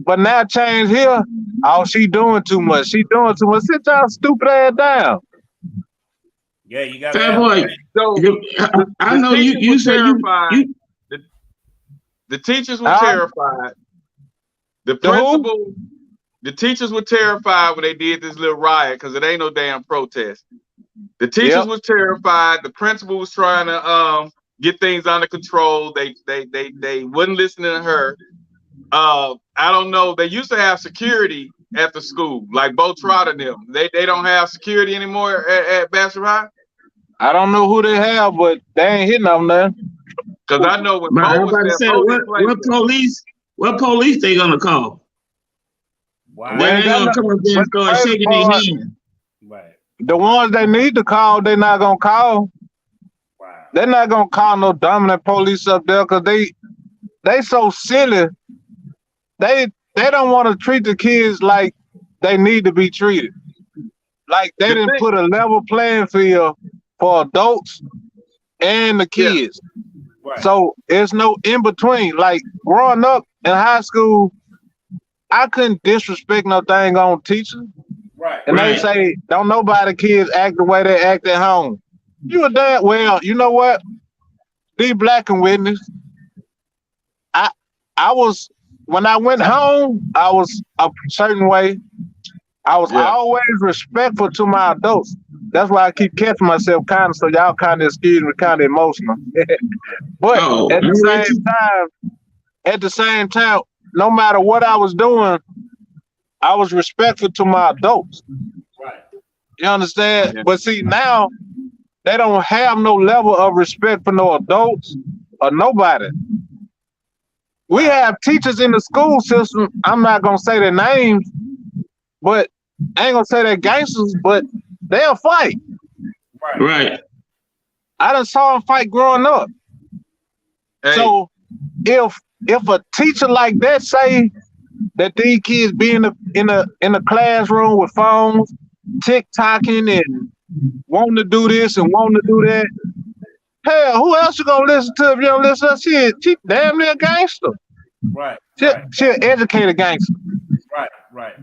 But now change here, she doing too much. She doing too much. Sit y'all stupid ass down. Yeah, you got that boy. I know you said the teachers were terrified. The principal, the teachers were terrified when they did this little riot because it ain't no damn protest. The teachers was terrified. The principal was trying to get things under control. They wouldn't listen to her. I don't know. They used to have security at the school, like Bo Trotter and them. They don't have security anymore at Bastrop High. I don't know who they have, but they ain't hitting them there. Because I know when Bo was there, what police they gonna call? Wow. They ain't gonna come up there and start shaking their hands. Right. The ones they need to call, they're not gonna call. Wow. They're not gonna call no dominant police up there because they so silly. They don't want to treat the kids like they need to be treated. Like they didn't put a level playing field for adults and the kids. Yeah. Right. So it's no in between. Like growing up in high school, I couldn't disrespect no thing on teachers. Right. And they say, don't nobody kids act the way they act at home. You a damn well, you know what? D Black and witness. I was when I went home, I was a certain way. I was always respectful to my adults. That's why I keep catching myself kind of so y'all kind of excuse me, kind of emotional. But at the same time, no matter what I was doing, I was respectful to my adults. Right. You understand? Yeah. But see, now they don't have no level of respect for no adults or nobody. We have teachers in the school system. I'm not gonna say their names, but I ain't gonna say they're gangsters, but they'll fight. Right. I done saw them fight growing up. Hey. So if a teacher like that say that these kids be in the classroom with phones, tick-tocking and wanting to do this and wanting to do that, hell, who else you gonna listen to if you don't listen to her? She damn near a gangster. Right. She an educated gangster. Right.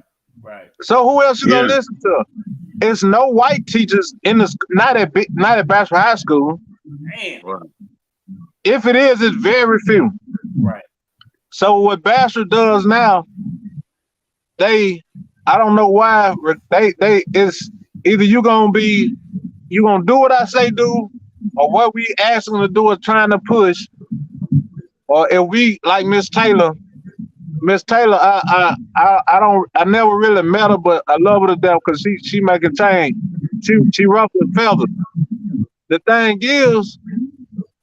So who else you gonna listen to? It's no white teachers in the not at Bastrop High School. Man. If it is, it's very few. Right. So what Bastrop does now, I don't know why they it's either you gonna do what I say do, or what we ask them to do is trying to push, or if we like Miss Taylor, I never really met her, but I love her to death because she make a change. She ruffles feathers. The thing is,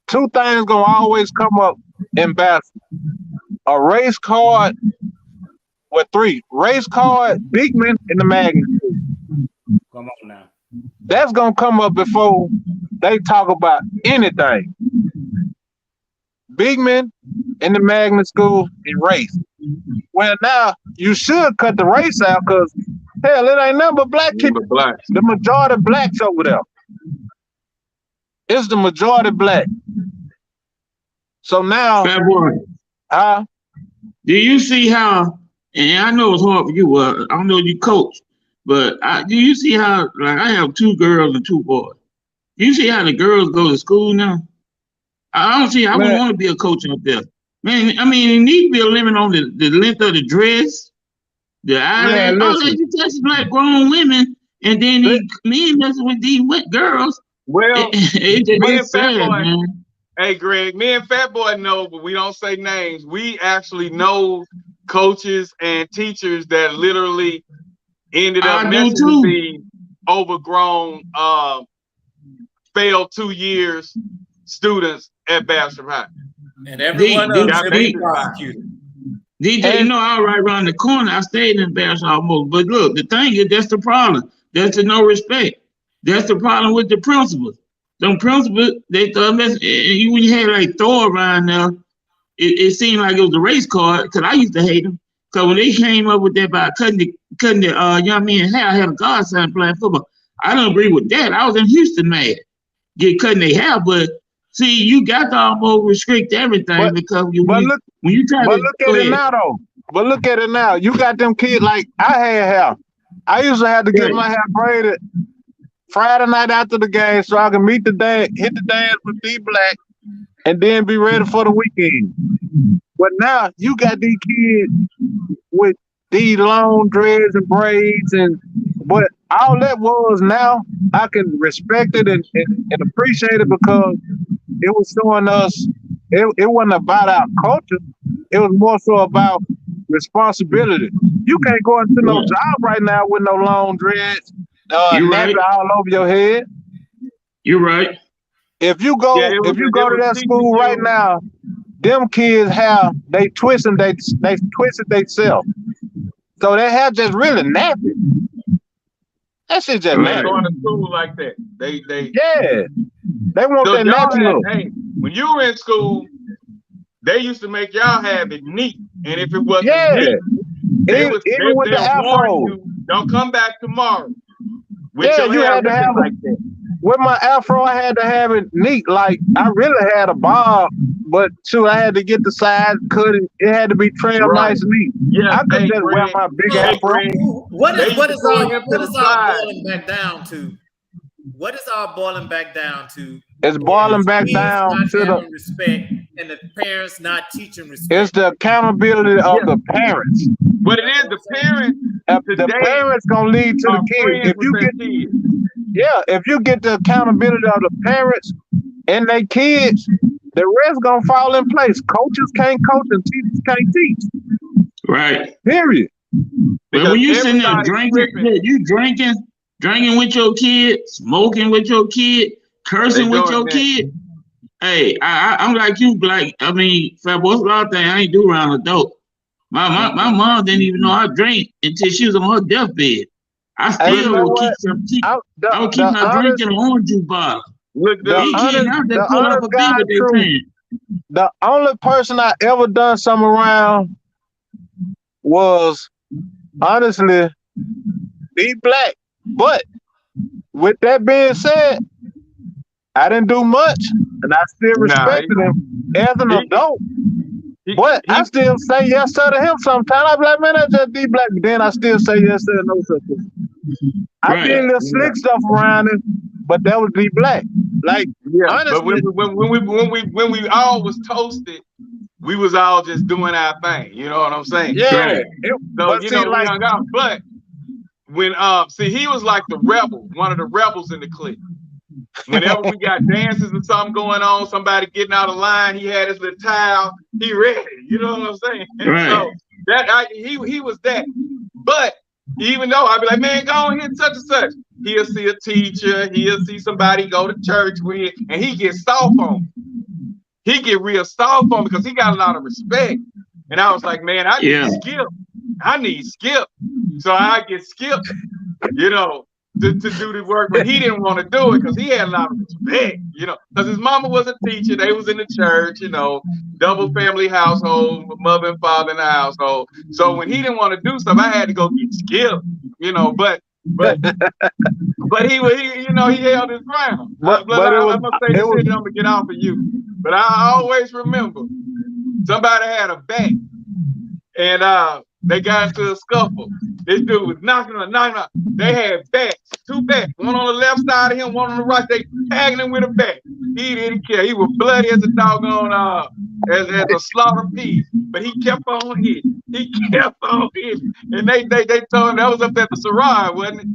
two things gonna always come up in Bastrop. A race card with 3. Race card, Beekman, and the magnet. Come on now. That's gonna come up before they talk about anything. Beekman and the magnet school and race. Well, now you should cut the race out because hell, it ain't nothing but black people. The majority of blacks over there. It's the majority black. So now, do you see how? And I know it's hard for you. I don't know you coach, but do you see how? Like I have 2 girls and 2 boys. Do you see how the girls go to school now? I don't see. I wouldn't want to be a coach up there, man. I mean, it needs to be a limit on the length of the dress, the eyelash. All that you touch like grown women, and then these men messing with these wet girls. Well, it's sad, man. Hey, Greg, me and Fat Boy know, but we don't say names. We actually know coaches and teachers that literally ended up messing with these overgrown, failed 2 years students at Bastrop High. And everyone else is prosecuted. DJ, you know, I was right around the corner. I stayed in Bastrop almost. But look, the thing is, that's the problem. That's the no respect. That's the problem with the principals. Them principals, they thought when you had like Thor around there, it seemed like it was a race card because I used to hate them. Because when they came up with that about cutting the young men hair, I had a godson playing football. I don't agree with that. I was in Houston mad. Cutting their hair, but see, you got to almost restrict everything because look at it now. You got them kids like I had hair. I used to have to get my hair braided Friday night after the game so I can hit the dance with D Black and then be ready for the weekend. But now you got these kids with these long dreads and braids, but all that was now I can respect it and appreciate it because it was showing us it wasn't about our culture. It was more so about responsibility. You can't go into no job right now with no long dreads, nappy all over your head. You're right. If you go to that school right now, them kids they twisted themselves. So they have just really nappy. That shit just nappy. Going to school like that. They want so that nappy look. Hey, when you were in school, they used to make y'all have it neat. And if it wasn't neat, even with the afro, don't come back tomorrow. You had to have like that. With my afro, I had to have it neat. Like I really had a bob, but I had to get the sides cut. It had to be trailed nice and neat. Yeah, I couldn't just wear my big afro. What is our boiling back down to? What is our boiling back down to? It's boiling back down to the respect and the parents not teaching respect. It's the accountability of the parents. But it is the parents. The parents gonna lead to the kids. If you get the accountability of the parents and their kids, the rest gonna fall in place. Coaches can't coach and teachers can't teach. Right. Period. But when you sitting there drinking with your kid, smoking with your kid, cursing with your kid. Hey, I'm like you, Fat Boy, a lot of things I ain't do around adult. My mom didn't even know I drank until she was on her deathbed. I still will keep my drinking on juice bottle. Look, the only person I ever done something around was honestly D Black. But with that being said, I didn't do much, and I still respected him as an adult. But I still say yes to him sometimes. I be like, man, that's just D Black. But then I still say yes to no such thing. I did little slick stuff around him, but that was D Black. Like, honestly, but when we all was toasted, we was all just doing our thing. You know what I'm saying? Yeah. So we hung out. But when he was like the rebel, one of the rebels in the clique. Whenever we got dances or something going on, somebody getting out of line, he had his little towel, he ready. You know what I'm saying? Right. So he was that. But even though I'd be like, man, go on here, such and such. He'll see a teacher, he'll see somebody go to church with, and he gets soft on me. He get real soft on me because he got a lot of respect. And I was like, man, I need Skip. So I get Skip, to do the work, but he didn't want to do it because he had a lot of respect, because his mama was a teacher. They was in the church, double family household, mother and father in the household. So when he didn't want to do stuff, I had to go get Skip, but he held his ground. I'm gonna say this and I'm gonna get off of you. But I always remember somebody had a bat and they got into a scuffle. This dude was knocking. They had bats, 2 bats, one on the left side of him, one on the right. They tagging him with a bat. He didn't care. He was bloody as a doggone as a slaughter piece. But he kept on hitting. And they told him that was up at the Sarai, wasn't it?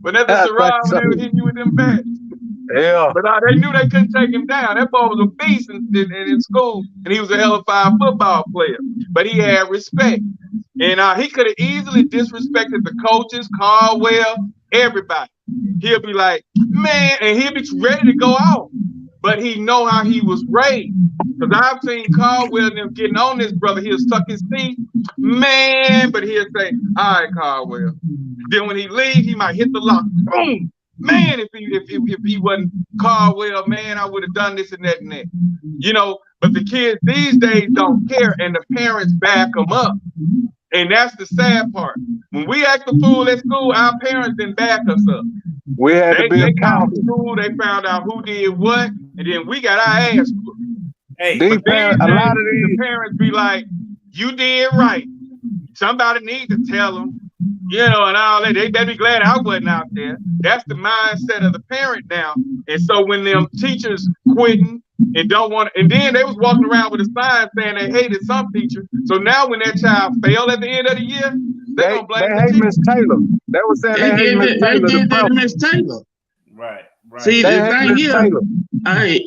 But at the Sarai, when they were hitting you with them bats. Yeah. But they knew they couldn't take him down. That boy was a beast in school, and he was a hell of a football player. But he had respect. And he could have easily disrespected the coaches, Caldwell, everybody. He'll be like, man, and he'll be ready to go out. But he know how he was raised. Because I've seen Caldwell and them getting on this brother. He'll suck his teeth. Man, but he'll say, all right, Caldwell. Then when he leaves, he might hit the lock. Boom. Man, if he wasn't Caldwell, man, I would have done this and that and that. But the kids these days don't care, and the parents back them up. And that's the sad part. When we act a fool at school, our parents didn't back us up. We had to be accountable. School, they found out who did what, and then we got our ass whooped. Hey, a lot of the parents be like, "You did right." Somebody needs to tell them, and all that. They better be glad I wasn't out there. That's the mindset of the parent now. And so when them teachers quitting and don't want, and then they was walking around with a sign saying they hated some teacher. So now when that child failed at the end of the year, they gonna blame Miss Taylor. They was saying they hate Miss Taylor. Miss Taylor. Right. See, the thing is,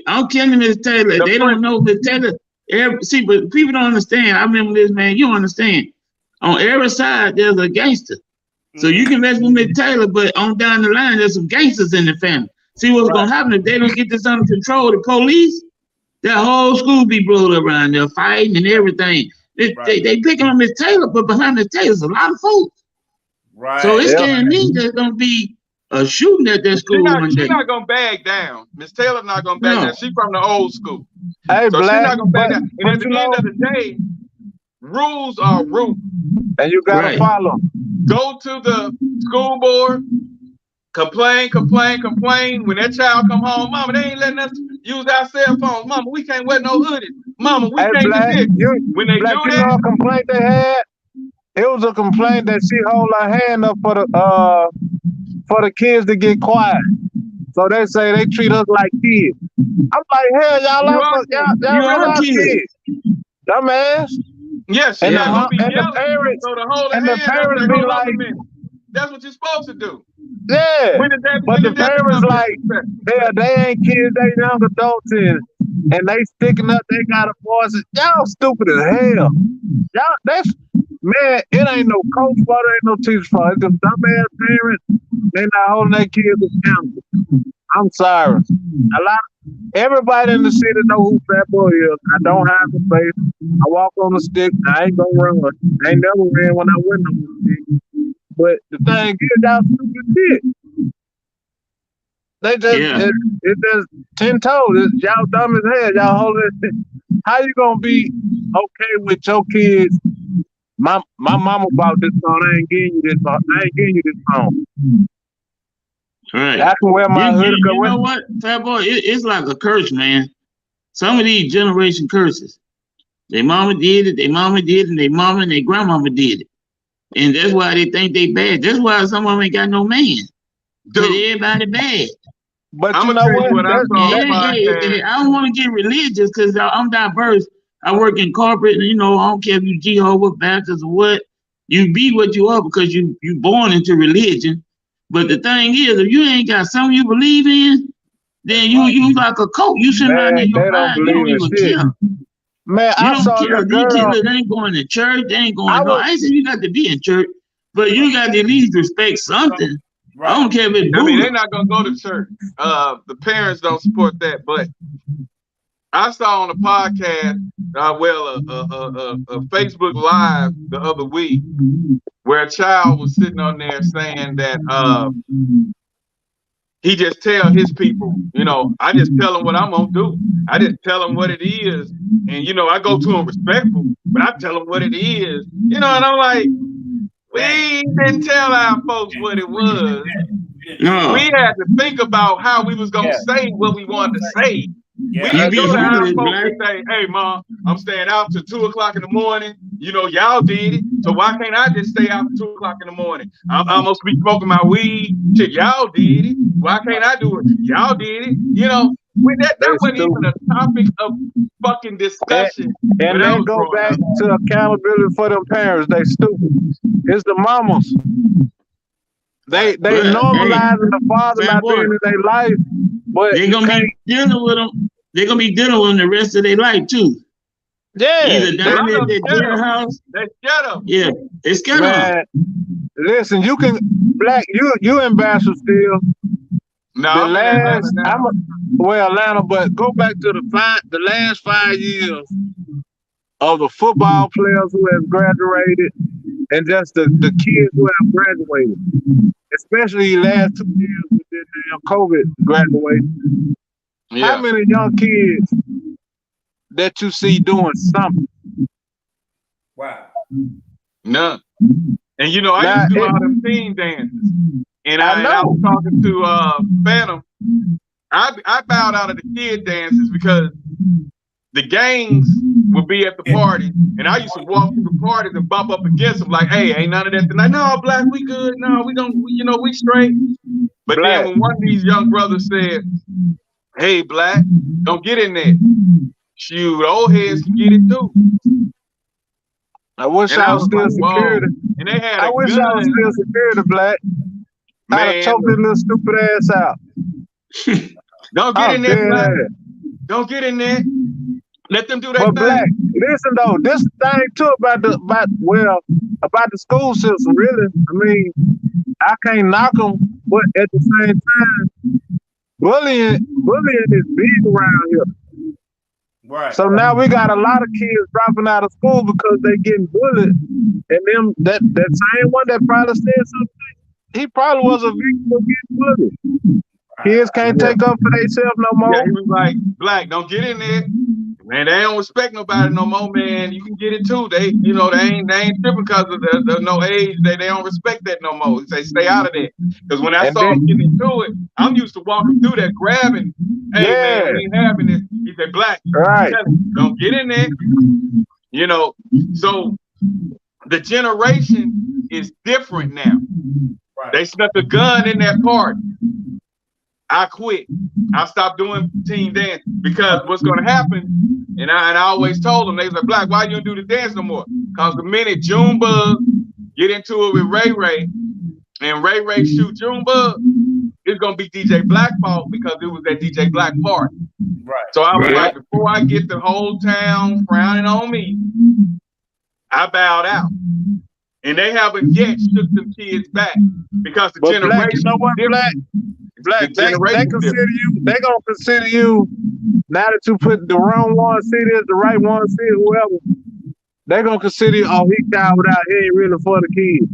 I'm killing Miss Taylor. They don't know Miss Taylor. See, but people don't understand. I remember this, man. You understand? On every side, there's a gangster. So you can mess with Miss Taylor, but on down the line, there's some gangsters in the family. See what's gonna happen if they don't get this under control. The police, that whole school be blowed around there, fighting and everything. They picking on Miss Taylor, but behind Miss Taylor's a lot of folks. Right. So it's scaring me there's gonna be a shooting at that school one day. She's not gonna bag down. Miss Taylor's not gonna bag down. She's from the old school. Hey, so Black, she's not gonna bag down. And at the end of the day, rules are rules. And you gotta follow. Go to the school board, complain. When that child come home, mama, they ain't letting us use our cell phones. Mama, we can't wear no hoodies. Mama, we can't Black, do this. When they Black, do you that, know a complaint they had? It was a complaint that she hold her hand up for the kids to get quiet. So they say they treat us like kids. I'm like, hell, y'all are kids. Dumbass. Yes, and the parents be like, that's what you're supposed to do. Yeah, but the parents like, they ain't kids, they young adults, and they sticking up, they got a voice. Y'all stupid as hell. Man, it ain't no coach fault, it ain't no teacher's fault. It's them dumbass parents, they not holding their kids accountable. I'm sorry. Everybody in the city know who Fat Boy is. I don't have a face. I walk on a stick. I ain't gonna run. I ain't never ran when I went on the stick. But the thing is, y'all stupid shit. They just it's just 10 toes. Y'all dumb as hell. Y'all hold it. How you gonna be okay with your kids? My mama bought this phone. I ain't getting you this phone. Right. I can wear my hood. You know what, Fat Boy? It's like a curse, man. Some of these generation curses. Their mama did it, and their mama and their grandmama did it. And that's why they think they bad. That's why some of them ain't got no man. But everybody bad. But you know what? I don't want to get religious because I'm diverse. I work in corporate, and I don't care if you Jehovah, Baptist, or what. You be what you are because you born into religion. But the thing is, if you ain't got something you believe in, then you like a cult. You sit around in your mind, you don't even care. Man, I saw the girl. These kids ain't going to church. They ain't going. I ain't saying you got to be in church, but you got to at least respect something. Right. I don't care if it's Buddha. I mean, they're not gonna go to church. The parents don't support that. But I saw on a podcast, a Facebook Live the other week, where a child was sitting on there saying that he just tell his people, I just tell them what I'm gonna do. I just tell them what it is, and I go to them respectful, but I tell them what it is, and I'm like, we didn't tell our folks what it was. No. We had to think about how we was gonna say what we wanted to say. Yeah. We didn't go to our folks and say, hey, Mom, I'm staying out till 2 o'clock in the morning. Y'all did it. So why can't I just stay out till 2 o'clock in the morning? I'm supposed to be smoking my weed. Shit, y'all did it. Why can't I do it? Y'all did it. That wasn't even a topic of fucking discussion. And then go back to accountability for them parents. They stupid. It's the mamas. They normalizing the father not being in their life, but they're gonna be dealing with them. They're gonna be dealing with them the rest of their life too. Yeah, either down at their house. They scared them. Yeah, they scared them. Listen, you can Black. You in Bastrop still? No, I'm in Atlanta, but go back to the last 5 years of the football players who have graduated and just the kids who have graduated, especially the last 2 years with the COVID graduation. Yeah. How many young kids that you see doing something? Wow. None. And I used to do all them team dances. And I was talking to Phantom. I bowed out of the kid dances because the gangs would be at the party, and I used to walk through the parties and bump up against them like, "Hey, ain't none of that tonight." No, Black, we good. No, we straight. But Black. Then when one of these young brothers said, "Hey, Black, don't get in there," shoot, old heads can get it too. I wish I was still security. And they had I wish I was still security, Black. I'd have choked this little stupid ass out. Don't get in there, Black. Don't get in there. Let them do their thing. Black, listen though, this thing too about the school system. Really, I mean, I can't knock them, but at the same time, bullying is big around here. Right. So now we got a lot of kids dropping out of school because they getting bullied, and them that same one that probably said something, he probably was a victim of getting bullied. Kids can't take up for themselves no more. Yeah, he was like, Black, don't get in there. Man, they don't respect nobody no more, man. You can get it too. They ain't tripping because of the no age. They don't respect that no more. They say stay out of that. Because when I saw him getting into it, I'm used to walking through that, grabbing. Hey man, we ain't having this. He said, Black, right? Don't get in there. You know, so the generation is different now. Right. They snuck a gun in that party. I quit. I stopped doing team dance because what's going to happen, and I always told them, they was like, Black, why you don't do the dance no more? Because the minute Junebug get into it with Ray Ray, and Ray Ray shoot Junebug, it's going to be DJ Black fault because it was that DJ Black party. Right. So I was like, before I get the whole town frowning on me, I bowed out. And they haven't yet shook them kids back because the generation. Black, you know what, Black, they consider you. They gonna consider you now that you put the wrong one city as the right one city, whoever. They gonna consider you. Oh, he cowed out. He ain't really for the kids.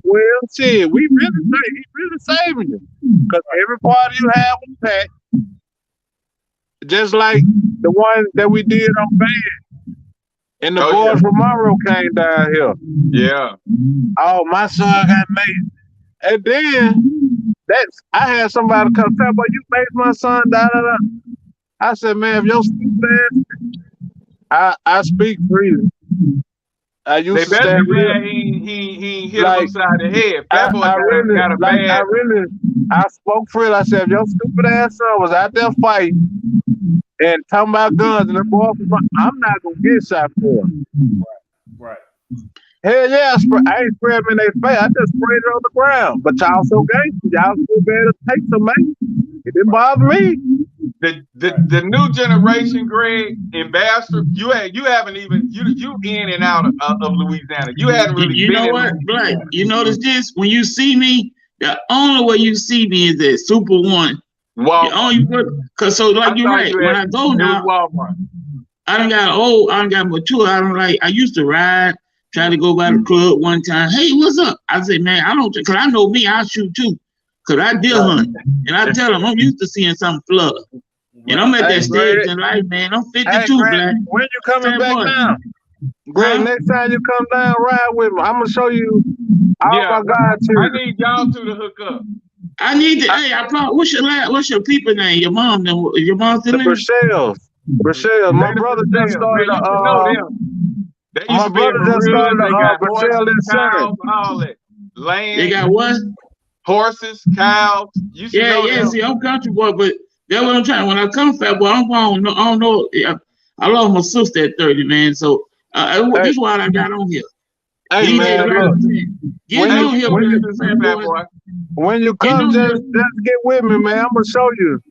Well, shit, we really think he's really saving you because every party you have was packed, just like the one that we did on band. And the boys from Monroe came down here. Yeah. Oh, my son got made. And then I had somebody come tell me, you made my son, da da da. I said, man, if your stupid ass, I speak freely. I used to stand glad he hit him upside the head. I spoke freely. I said, if your stupid ass son was out there fighting and talking about guns and the boy, I'm not gonna get shot for him. Right. Hell yeah, I ain't spraying them in their face. I just sprayed it on the ground. But y'all so gangster. Y'all still better take some, man. It didn't bother me. The new generation, Greg, in Bastrop, you haven't even you in and out of Louisiana. You hadn't really. You know what, Black? You notice this when you see me. The only way you see me is at Super One. Walmart. Cause so like you're right. When I go now, Walmart. I don't got old. I don't got mature. I don't like. I used to ride. Try to go by the club one time. Hey, what's up? I say, man, I don't, cause I know me, I shoot too. Cause I deer hunt. And I tell them I'm used to seeing something flood. And I'm at that stage in life, man. I'm 52, Black. When you coming back down? Greg, next time you come down, ride with me. I'm gonna show you all my God too. I need y'all two to hook up. I need to. Hey, I probably. What's your people name? Your mom? Your mom still in? Rochelle. My brother just started. My brother just started Rochelle Insurance. All that land. They got what? Horses, cows. You should know them. See, I'm country boy, but that's what I'm trying. When I come fat boy, I don't know. I lost my sister at 30, man. So this is why I got on here. Hey, man, when you come, just get with me, man. I'm gonna show you.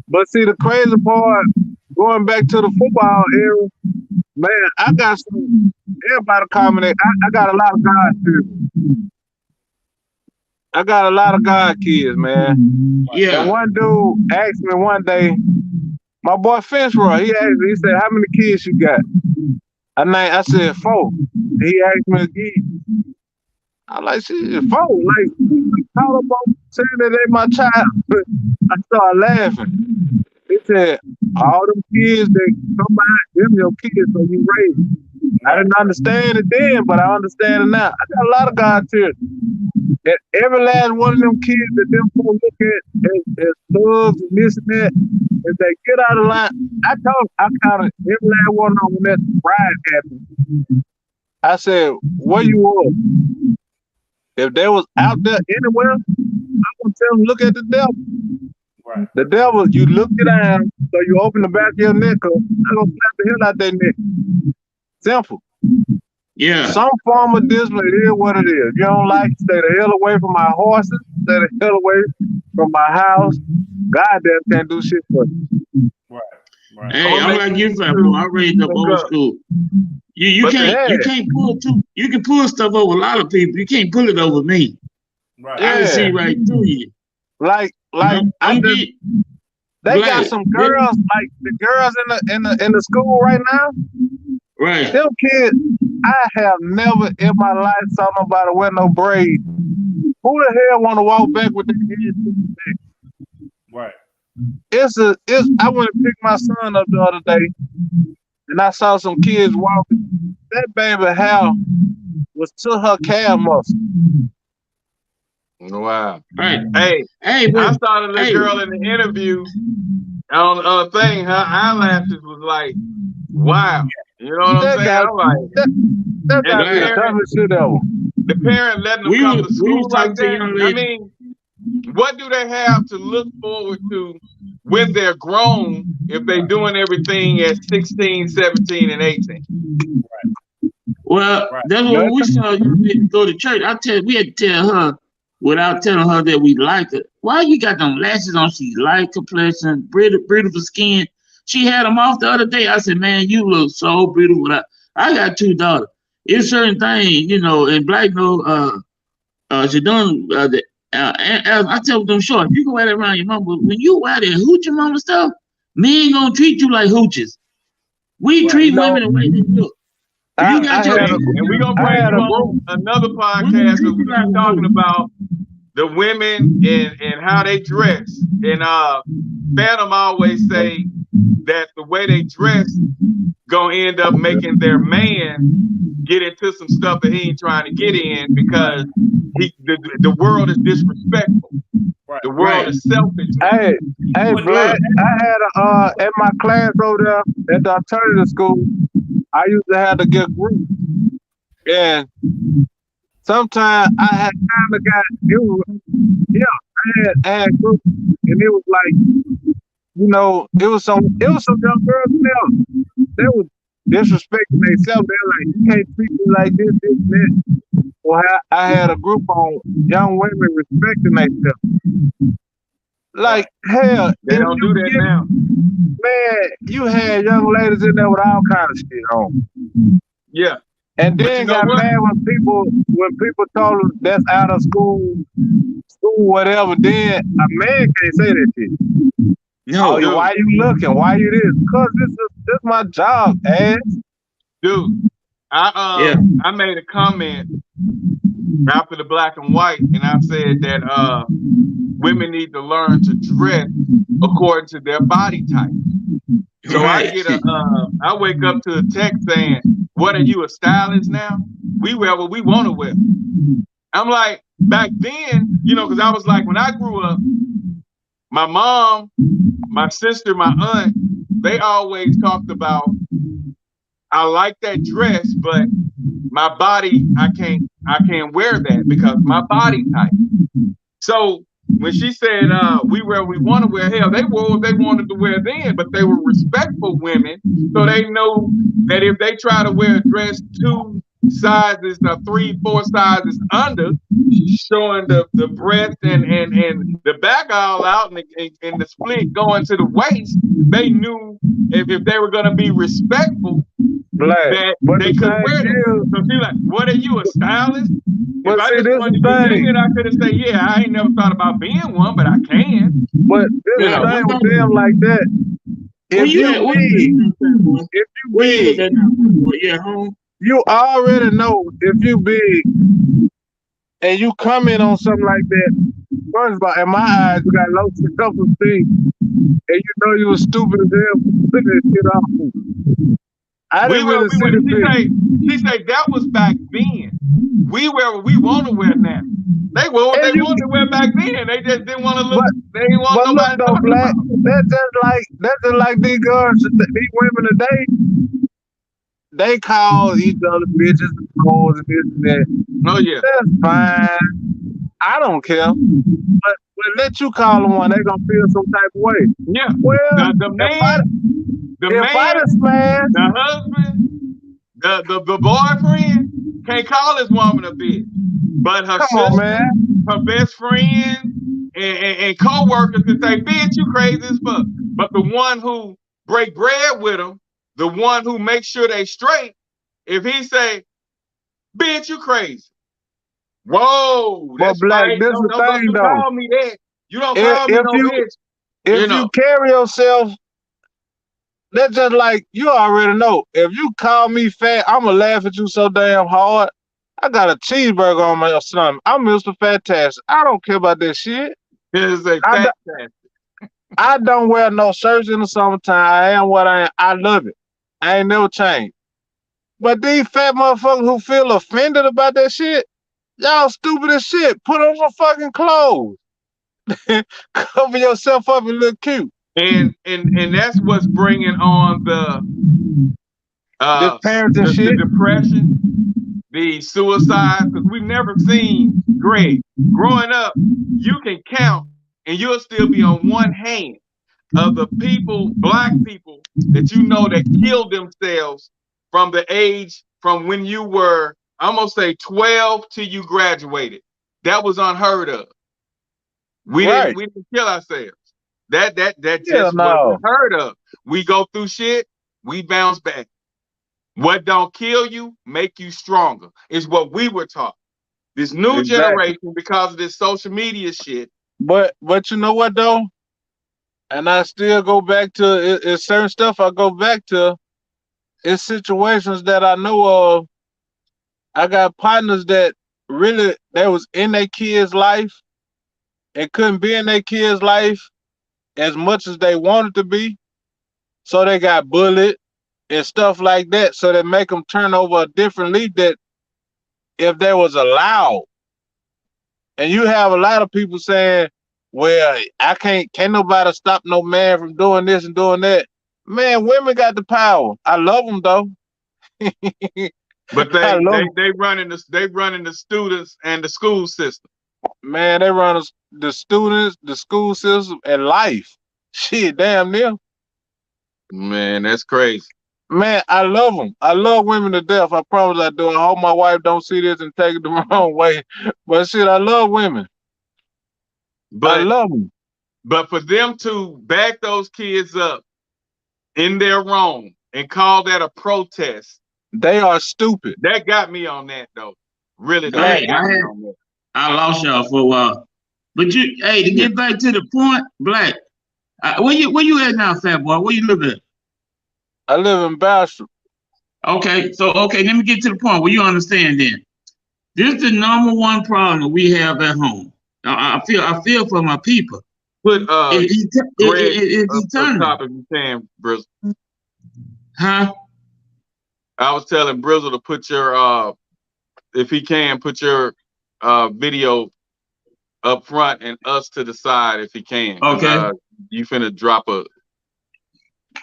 But see, the crazy part, going back to the football era, man, I got some. Everybody comment. I got a lot of God kids. I got a lot of God kids, man. Yeah. And one dude asked me one day, my boy Fitzroy, he asked me, he said, how many kids you got? I said 4. He asked me again. I'm like, shit, 4. Like, he talking about saying that they my child. I started laughing. He said, all them kids that come behind them, your kids, so you raise them. I didn't understand it then, but I understand it now. I got a lot of God children. And every last one of them kids that them folks look at as thugs and this and that, if they get out of line, I counted every last one of them when that ride happened. I said, where you was? If they was out there anywhere, I'm gonna tell them, look at the devil. Right. The devil, you look it down, so you open the back of your neck up, I'm gonna slap the hell out that neck. Simple. Yeah. Some form of discipline, it is what it is. If you don't like it, stay the hell away from my horses, stay the hell away from my house. goddamn can't do shit for you. Right. Hey, I'm like you, fat boy. I raised up old school. You can't pull you can pull stuff over a lot of people. You can't pull it over me. Right. I can see right through you. Like they got some girls, like the girls in the school right now. Right. Them kids, I have never in my life saw nobody wear no braid. Who the hell want to walk back with their head? Right. I went and picked my son up the other day, and I saw some kids walking. That baby hair was to her calf muscle. Wow. Right. Hey, bro. I saw the little girl in the interview on thing. Her eyelashes was like, wow. You know what I'm saying? I'm like, that guy the dumbest shit ever. The parent letting them come to school like that. I mean, what do they have to look forward to when they're grown if they're doing everything at 16, 17, and 18? Well, that's what we saw. You go to church. We had to tell her without telling her that we liked her. Why you got them lashes on? She light complexion, beautiful skin. She had them off the other day. I said, man, you look so beautiful. I got 2 daughters. It's certain things, you know, and black she done I tell them short, you can wear that around your mom, but when you wear that hoochie mama stuff, men ain't gonna treat you like hoochies. We treat women the way they look. And we're gonna bring you on another podcast because we're talking about the women and how they dress. And Phantom always say that the way they dress gonna end up making their man get into some stuff that he ain't trying to get in because the world is disrespectful. Right. The world is selfish. Hey, Black, I had in my class over there at the alternative school, I used to have to get group. And sometimes I had kind of I had group, and it was like, you know, it was some young girls there. They was disrespecting themselves. They're like, you can't treat me like this, that. Well, I had a group on young women respecting themselves. Like, hell, they don't do that now. Man, you had young ladies in there with all kinds of shit on. Yeah. And then got mad when people told them that's out of school, whatever. Then a man can't say that shit. No, dude. Why you looking? Why you this? Because this is my job, ass. Dude, I made a comment after the black and white, and I said that women need to learn to dress according to their body type. So I wake up to a text saying, "What are you, a stylist now? We wear what we want to wear." I'm like, back then, you know, because I was like, when I grew up, my mom, my sister, my aunt, they always talked about, I like that dress, but my body, I can't wear that because my body type. So when she said we wear what we want to wear, hell, they wore what they wanted to wear then, but they were respectful women, so they know that if they try to wear a dress 2 sizes, 3, 4 sizes under, showing the breadth and the back all out and the split going to the waist, they knew if they were going to be respectful, that they could wear it. So she's like, "What are you, a stylist?" If I just wanted to be in it, I could have said, "Yeah, I ain't never thought about being one, but I can." But this is thing with them like that. If you already know if you big and you comment on something like that. First of all, in my eyes, you got low self-esteem, and you know you was stupid as hell for putting that shit off. I didn't really see she say that was back then. We wear what we want to wear now. They wore what they wanted to wear back then. They just didn't want to look. They didn't want nobody to talk about. That's just like these girls, these women today. They call each other bitches and hoes and this and that. Oh yeah, that's fine. I don't care. But let you call them one, they gonna feel some type of way. Yeah. Well, the man, the husband, the boyfriend can't call his woman a bitch, but her sister, her best friend, and co-workers can say, bitch, you crazy as fuck. But the one who break bread with them, the one who makes sure they straight, if he say, bitch, you crazy. Whoa, that's but Black, right. this is the thing Don't though. call me that. You don't call me no bitch. If you carry yourself, that's just like you already know. If you call me fat, I'ma laugh at you so damn hard. I got a cheeseburger on my stomach. I'm Mr. Fantastic. I don't care about that shit. It's a fantastic. I don't wear no shirts in the summertime. I am what I am. I love it. I ain't never changed. But these fat motherfuckers who feel offended about that shit, y'all stupid as shit. Put on some fucking clothes. Cover yourself up and look cute. And that's what's bringing on the depression, the suicide, because we've never seen, Greg, growing up, you can count and you'll still be on one hand of the people, black people, that you know that killed themselves from the age from when you were, I'm gonna say 12 till you graduated. That was unheard of. We didn't kill ourselves. That just wasn't heard of. We go through shit, we bounce back. What don't kill you, make you stronger, is what we were taught. This new generation, because of this social media shit. But you know what though? And I still go back to it's certain stuff I go back to. It's situations that I know of. I got partners that really they was in their kids' life and couldn't be in their kids' life as much as they wanted to be. So they got bullied and stuff like that. So they make them turn over a different leaf that if they was allowed. And you have a lot of people saying, well, can't nobody stop no man from doing this and doing that. Man, women got the power. I love them though. But they running the students and the school system. Man, they run the students, the school system, and life. Shit, damn near. Man, that's crazy. Man, I love them. I love women to death. I promise I do. I hope my wife don't see this and take it the wrong way. But shit, I love women. But I love them. But for them to back those kids up in their wrong and call that a protest, they are stupid. That got me on that though. Really, I lost y'all for a while. But to get back to the point, Black, where you at now, fat boy? Where you live at? I live in Bastrop. Okay, let me get to the point where you understand then. This is the number one problem that we have at home. I feel for my people. Put it's top if you can, Brizzle. Huh? I was telling Brizzle to put your if he can put your video up front and us to the side if he can. Okay. You finna drop a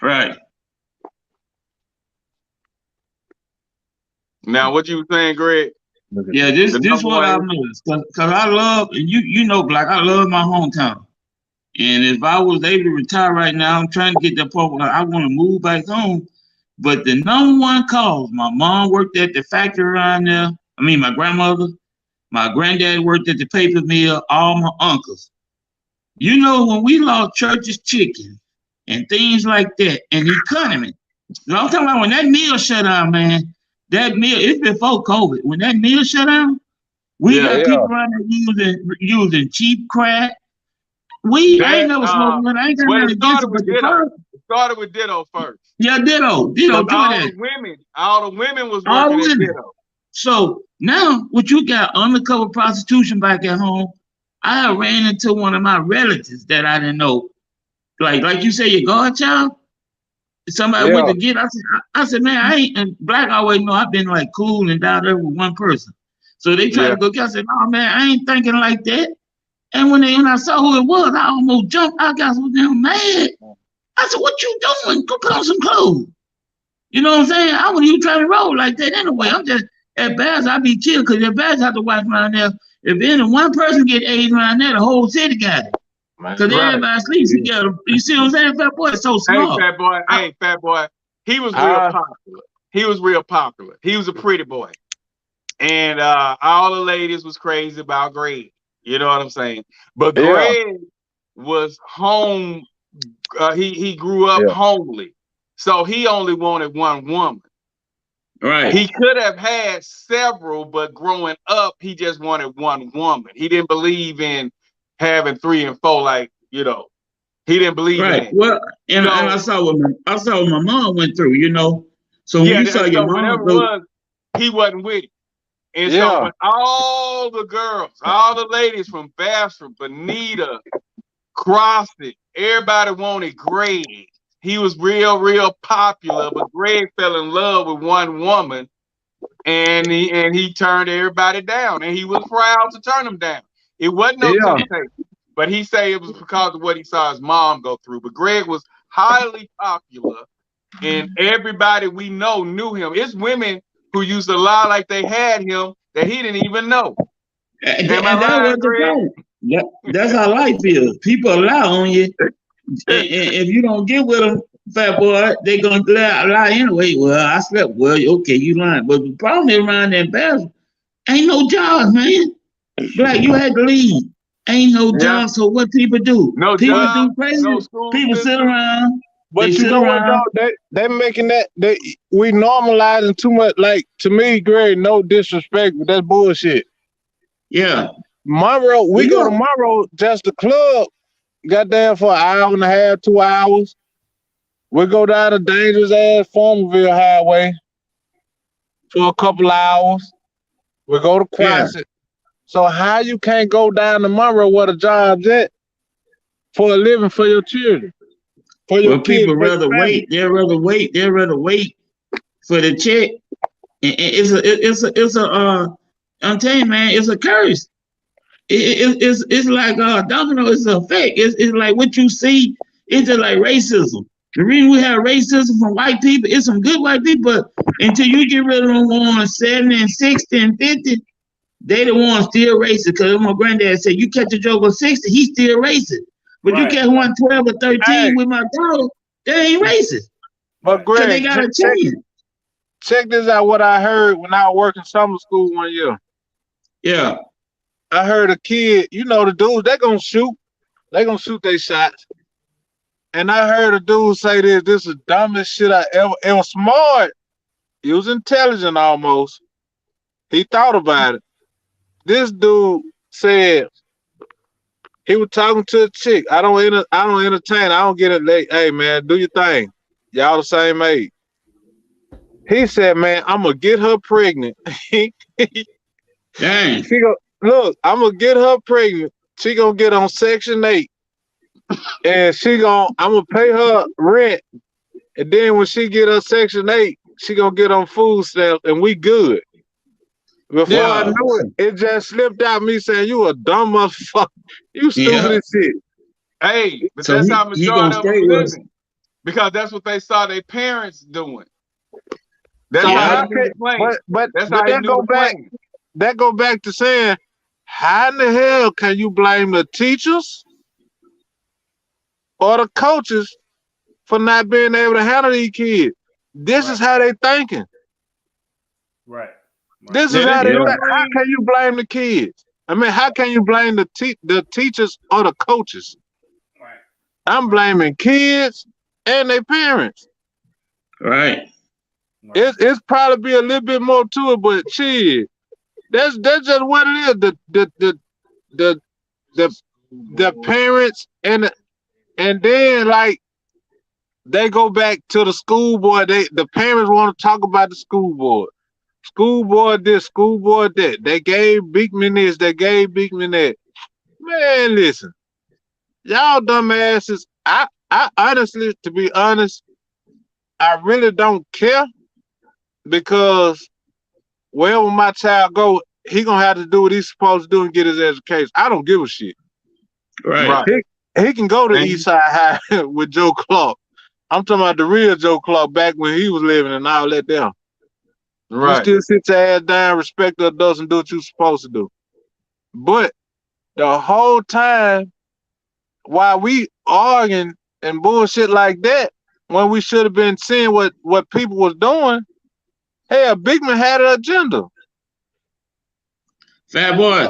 right. Now, what you saying, Greg? Yeah, this what I've noticed, cause I love you know, Black. I love my hometown, and if I was able to retire right now, I'm trying to get that part where I want to move back home. But the number one cause, my mom worked at the factory around there. I mean, my grandmother, my granddad worked at the paper mill. All my uncles. You know, when we lost Church's Chicken and things like that, and the economy. You know, I'm talking about when that mill shut down, man. That mill, it's before COVID. When that mill shut down, we got people around there using cheap crack. I ain't never smoked one. I ain't got nothing against it, but it started with Ditto first. Yeah, Ditto. All the women was working at Ditto. So now, what you got undercover prostitution back at home? I ran into one of my relatives that I didn't know, like you say, your godchild. Somebody went to get. I said, man, I ain't. And Black always know I've been like cool and down there with one person. So they tried to go get. I said, no, man, I ain't thinking like that. And when I saw who it was, I almost jumped. I got so damn mad. I said, what you doing? Go put on some clothes. You know what I'm saying? I wasn't even trying to roll like that anyway. I'm just at Bass. I be chill because at Bass I have to watch around there. If any one person get AIDS around there, the whole city got it. Because everybody sleeps together. You see what I'm saying, fat boy? It's so small. Hey, fat boy. He was real popular. He was real popular. He was a pretty boy. And all the ladies was crazy about Greg. You know what I'm saying? But Greg was home. He grew up homely, so he only wanted one woman. Right. He could have had several, but growing up, he just wanted one woman. He didn't believe in having 3 and 4, like, you know. He didn't believe in it. Well, and I saw what my mom went through, you know. So when you saw your mom whatever it was, he wasn't with it. And so when all the girls, all the ladies from Bastrop, Bonita, Crossett, everybody wanted Greg. He was real popular, but Greg fell in love with one woman, and he turned everybody down, and he was proud to turn them down. It wasn't no temptation, but he said it was because of what he saw his mom go through. But Greg was highly popular, and everybody we know knew him. It's women who used to lie like they had him that he didn't even know. And that was the problem. Yeah, that's how life is. People lie on you. And if you don't get with them, fat boy, they gonna lie anyway. Well, I slept. Well, okay, you lying. But the problem is around that battle, ain't no jobs, man. Black, you had to leave. Ain't no jobs. So what people do? No people jobs, do crazy. no People sit around. But you know what, though? They making that we normalizing too much. Like, to me, Greg, no disrespect, but that's bullshit. Yeah. Monroe, we go to Monroe, just the club. Got there for an hour and a half, 2 hours. We go down a dangerous ass Farmerville Highway for a couple hours. We go to Crossett. So how you can't go down to Monroe where the job's at for a living for your children? For your kids, people rather wait. They'd rather wait. They'd rather wait for the check. It's a I'm telling you, man, it's a curse. It's like domino. It's a effect. It's like what you see. It's just like racism. The reason we have racism from white people, it's some good white people, but until you get rid of them on 70 and 60 and 50, they the ones still racist. Because my granddad said, you catch a joke on 60, he's still racist. But you catch one 12 or 13 with my daughter, they ain't racist. But Greg, they gotta change. Check this out. What I heard when I was working summer school one year. Yeah. I heard a kid, you know, the dudes, they gonna shoot their shots. And I heard a dude say this is the dumbest shit I ever. It was smart. He was intelligent almost. He thought about it. This dude said he was talking to a chick. I don't entertain. I don't get it late. Hey man, do your thing. Y'all the same age. He said, man, I'm gonna get her pregnant. Dang. Look, I'm gonna get her pregnant. She gonna get on Section 8. And I'm gonna pay her rent. And then when she get her Section 8, she gonna get on food stamps and we good. Before I knew it just slipped out me saying, you a dumb motherfucker. You stupid as shit. Hey, but so that's how majority of them living. Because that's what they saw their parents doing. That's how they knew the plan. But that go back to saying, how in the hell can you blame the teachers or the coaches for not being able to handle these kids? This is how they thinking. Right. This is how they think. How can you blame the kids? I mean, how can you blame the teachers or the coaches? Right. I'm blaming kids and their parents. Right. It's probably be a little bit more to it, but shit, that's just what it is. The parents and then like they go back to the school board. The parents want to talk about the school board. School board this, school board that. They gave Beekman this, they gave Beekman that. Man, listen, y'all dumbasses. I honestly, to be honest, I really don't care because wherever my child go, he gonna have to do what he's supposed to do and get his education. I don't give a shit. Right. He can go to Eastside High with Joe Clark. I'm talking about the real Joe Clark back when he was living and all that down. Right. You still sit your ass down, respect the adults, and do what you're supposed to do. But the whole time while we arguing and bullshit like that, when we should have been seeing what people was doing, hell, Beekman had an agenda. Fat boy,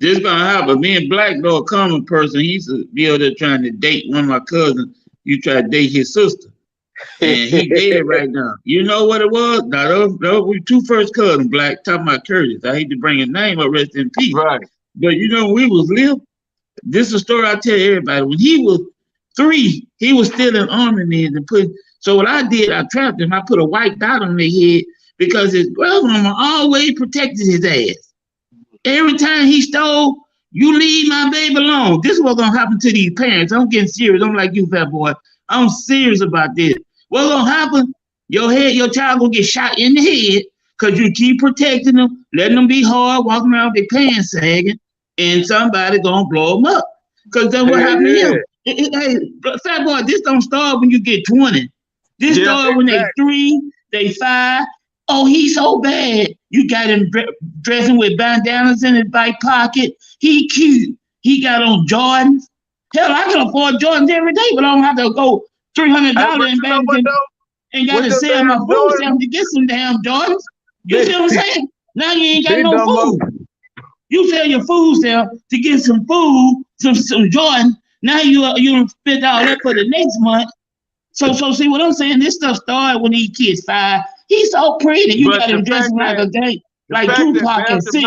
this gonna happen. Me and Black though a common person. He used to be out there trying to date one of my cousins. You try to date his sister. And he dead right now. You know what it was? Now those were two first cousins, Black, talking about Curtis. I hate to bring his name up, rest in peace. Right. But you know, when we was little, this is a story I tell everybody. When he was 3, he was still in army men and put. So what I did, I trapped him. I put a white dot on their head because his grandmama always protected his ass. Every time he stole, you leave my baby alone. This is what's gonna happen to these parents. I'm getting serious. I'm like you, fat boy. I'm serious about this. What's gonna happen? Your child gonna get shot in the head because you keep protecting them, letting them be hard, walking around with their pants sagging, and somebody gonna blow them up. Because that's what happened to him. Hey, fat boy, this don't start when you get 20. This started when they 3, they 5. Oh, he's so bad. You got him dressing with bandanas in his back pocket. He cute. He got on Jordans. Hell, I can afford Jordans every day, but I don't have to go $300 in bank and got to sell my food stamp to get some damn Jordans. You see what I'm saying? Now you ain't got no food. You sell your food stamp to get some food, some Jordan. Now you spend all that for the next month. So see what I'm saying? This stuff started when these kids 5. He's so pretty. You got him dressing like a gang, like Tupac and 6.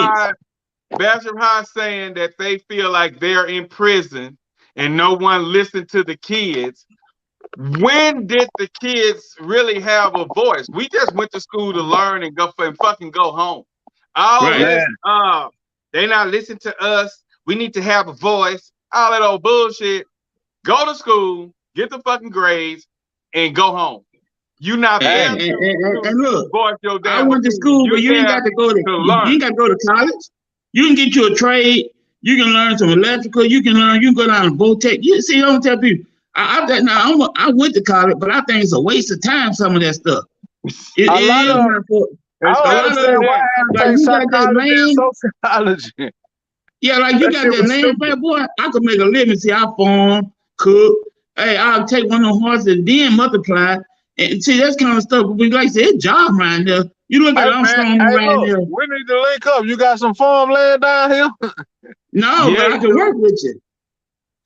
Bastrop High saying that they feel like they're in prison and no one listened to the kids. When did the kids really have a voice? We just went to school to learn and fucking go home. All this, they not listen to us. We need to have a voice. All that old bullshit. Go to school, get the fucking grades, and go home. You not and look, I went to school, but you ain't got to go to you ain't got to go to college. You can get you a trade. You can learn some electrical. You can go down to Voltech. You see, I don't tell people. I went to college, but I think it's a waste of time. Some of that stuff. It is. Sociology. Yeah, like you got that land, fat boy. I could make a living. See, I farm, cook. Hey, I'll take one of those horses and then multiply. And see, that's kind of stuff. But like I said, it's job right there. You look at Armstrong right there. We need to link up. You got some farmland down here? No, but I can work with you.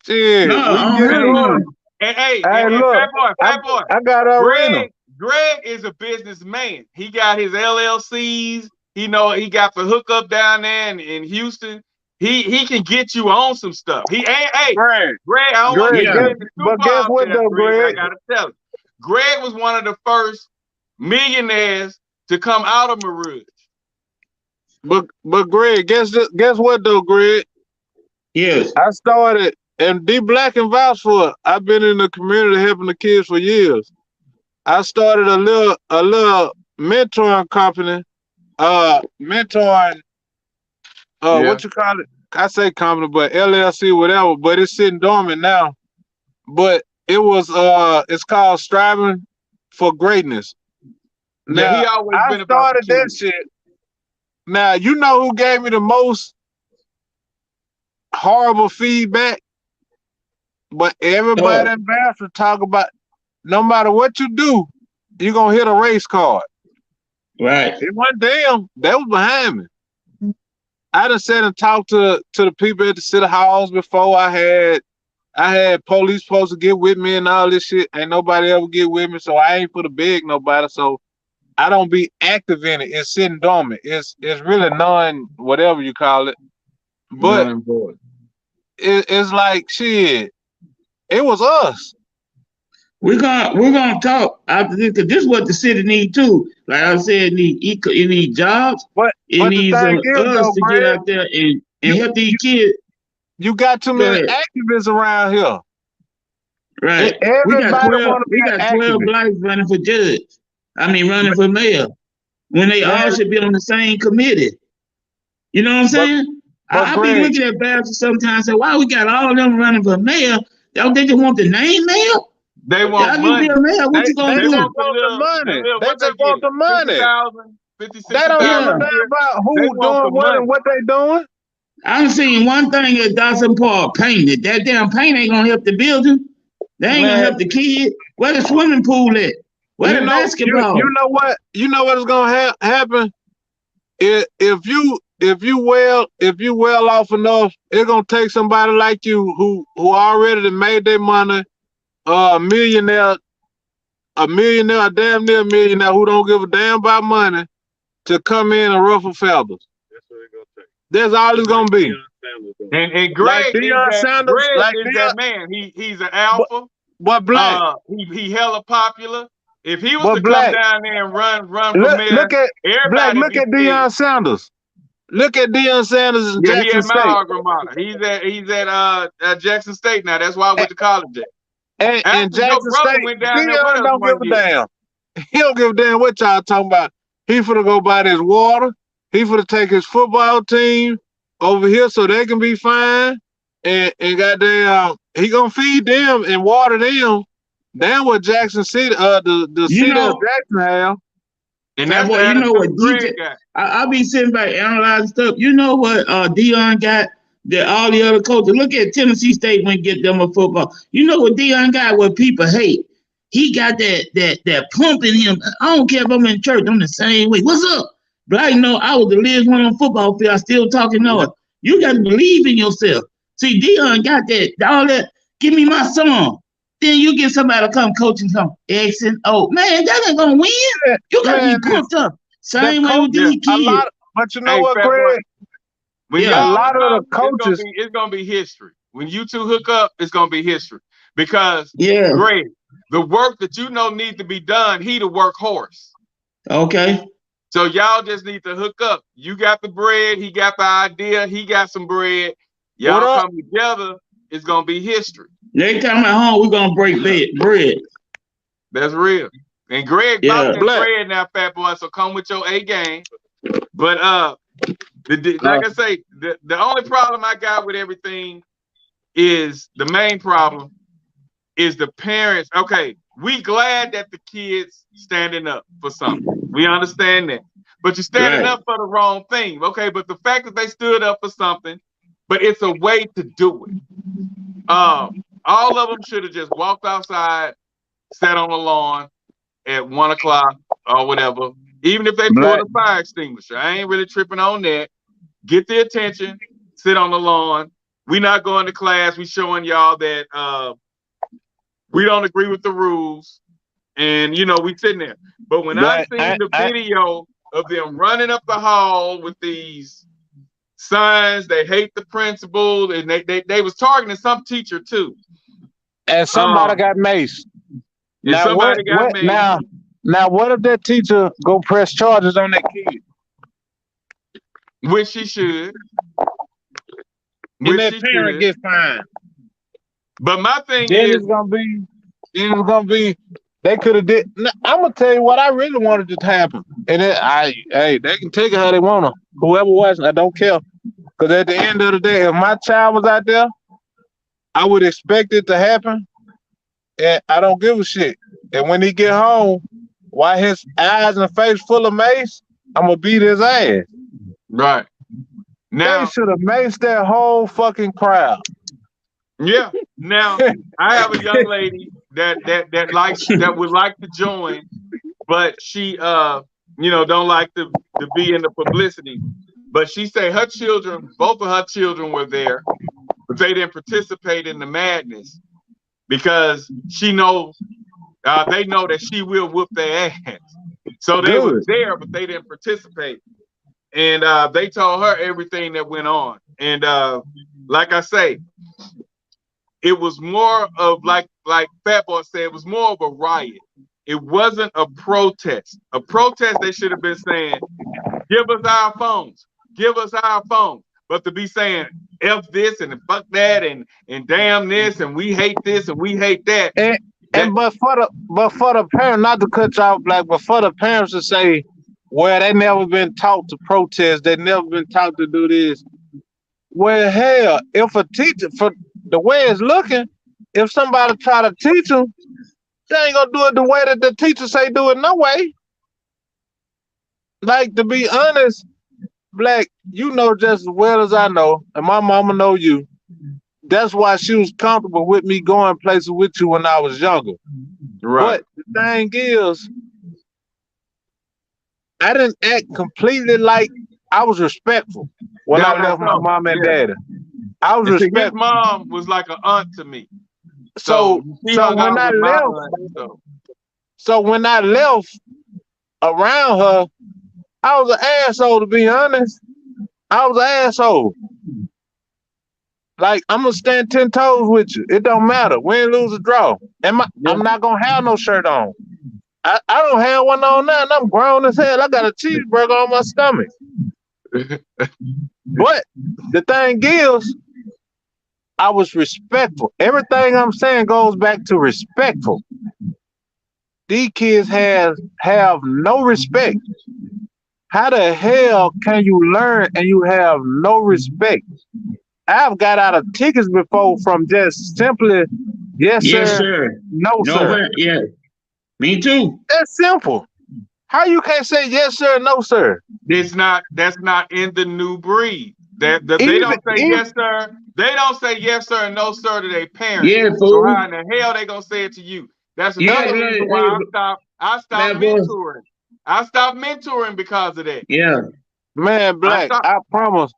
Yeah. No, hey, look, fat boy. I got a Greg is a businessman. He got his LLCs. He got the hookup down there in Houston. He can get you on some stuff. Greg, I don't want to get into but guess what though, Greg? I gotta tell you. Greg was one of the first millionaires to come out of Marouge. But Greg, guess what though, Greg? Yes. I started, and D Black and vouch for it. I've been in the community helping the kids for years. I started a little mentoring company, what you call it? I say company, but LLC, whatever. But it's sitting dormant now. But it was it's called Striving for Greatness. Now, he always I been about started that shit. Now you know who gave me the most horrible feedback? But everybody in Bastrop talk about no matter what you do, you're gonna hit a race card. Right. It wasn't them, they was behind me. I done sat and talked to the people at the city halls before. I had police supposed to get with me and all this shit. Ain't nobody ever get with me, so I ain't for to beg nobody. So I don't be active in it. It's sitting dormant. It's really non whatever you call it. But it's like shit. It was us. We're gonna talk after this because this is what the city need too. Like I said, it need jobs. It needs us to get out there and help these kids. You got too many activists around here. Right. We got 12 blacks running for judge. Running for mayor. When they all should be on the same committee. You know what I'm saying? I be looking at Bastrop sometimes and say, why we got all of them running for mayor? Don't they just want the name mayor? They want money. What you gonna do? They just want the money. They don't give a about who doing what and what they doing. I'm seeing one thing at Dawson Park painted. That damn paint ain't gonna help the building. They ain't gonna help the kid. Where the swimming pool at? Where the basketball? You know what is gonna happen? If if you well off enough, it's gonna take somebody like you who already done made their money, a millionaire, damn near millionaire who don't give a damn about money to come in and ruffle feathers. That's what it's gonna take. That's all it's gonna be. And Greg like Deion Sanders, is that man. He's an alpha. But Black, he hella popular. If he was to come down there and run for mayor, look at Black. Look at Deion Sanders. Look at Deion Sanders in Jackson State. My alma mater. He's at Jackson State now. That's why I went to college there. And Jackson State, Deion don't give a damn. He don't give a damn what y'all talking about. He finna go buy this water. He finna take his football team over here so they can be fine. And goddamn, he gonna feed them and water them. Damn what Jackson City, the city of Jackson have. And that's what DJ. I be sitting back analyzing stuff. You know what Deion got that all the other coaches. Look at Tennessee State when get them a football. You know what Deion got? What people hate. He got that pump in him. I don't care if I'm in church. I'm the same way. What's up? But I know I was the latest one on football field. I still talking noise. You got to believe in yourself. See, Deion got that all that. Give me my song. Then you get somebody to come coaching some X and O. Man, that ain't gonna win. You gotta be pumped up. Same way with these kids. But you know what, Greg? A lot of the coaches, it's gonna be history. When you two hook up, it's gonna be history. Because Greg, the work that you know needs to be done, he the workhorse. Okay. So y'all just need to hook up. You got the bread, he got the idea, he got some bread. Y'all come together, it's gonna be history. Next time at home, we're gonna break bread. That's real. And Greg bought that bread now, fat boy. So come with your A game. But like I say, the only problem I got with everything is the main problem is the parents. Okay, we glad that the kids standing up for something. We understand that. But you're standing up for the wrong thing. Okay, but the fact that they stood up for something, but it's a way to do it. All of them should have just walked outside, sat on the lawn at 1 o'clock or whatever. Even if they pulled a fire extinguisher, I ain't really tripping on that. Get the attention, sit on the lawn. We not going to class. We showing y'all that we don't agree with the rules, and we sitting there. But when I seen the video of them running up the hall with these signs, they hate the principal, and they was targeting some teacher too. And somebody got maced. Now what if that teacher go press charges on that kid? Which she should. And that parent get fined. But my thing is it's gonna be they could have did. I'm gonna tell you what I really wanted to happen. And they can take it how they want to. Whoever was, I don't care. Because at the end of the day, if my child was out there, I would expect it to happen, and I don't give a shit. And when he get home, while his eyes and face full of mace, I'm gonna beat his ass. Right. Now they should have maced that whole fucking crowd. Yeah. Now I have a young lady that would like to join, but she don't like to be in the publicity. But she say her children, both of her children were there, but they didn't participate in the madness because they know that she will whoop their ass. So they were there, but they didn't participate. And they told her everything that went on. And like I say, it was more of like Fat Boy said, it was more of a riot. It wasn't a protest. A protest, they should have been saying, give us our phones. Give us our phone. But to be saying F this and fuck that and damn this and we hate this and we hate that. But for the parent, not to cut you off, Black, but for the parents to say, well, they never been taught to protest, they never been taught to do this. Well, hell, if a teacher, for the way it's looking, if somebody try to teach them, they ain't gonna do it the way that the teacher say do it no way. Like, to be honest, Black, you know just as well as I know, and my mama know you. That's why she was comfortable with me going places with you when I was younger. Right. But the thing is, I didn't act completely like I was respectful when I left my mom and daddy. I was respectful. His mom was like an aunt to me. So when I left, so when I left around her, I was an asshole, to be honest. I was an asshole. Like, I'm gonna stand 10 toes with you. It don't matter. Win, lose, or draw. I'm not gonna have no shirt on. I don't have one on now, and I'm grown as hell. I got a cheeseburger on my stomach. But the thing is, I was respectful. Everything I'm saying goes back to respectful. These kids have no respect. How the hell can you learn and you have no respect? I've got out of tickets before from just simply yes sir, no sir. Yeah, me too. That's simple. How you can't say yes sir, no sir? That's not in the new breed. They don't say yes sir. They don't say yes sir and no sir to their parents. Yeah, so how in the hell they gonna say it to you? That's another reason why I stopped mentoring. I stopped mentoring because of that. Yeah. Man, Black, I promise.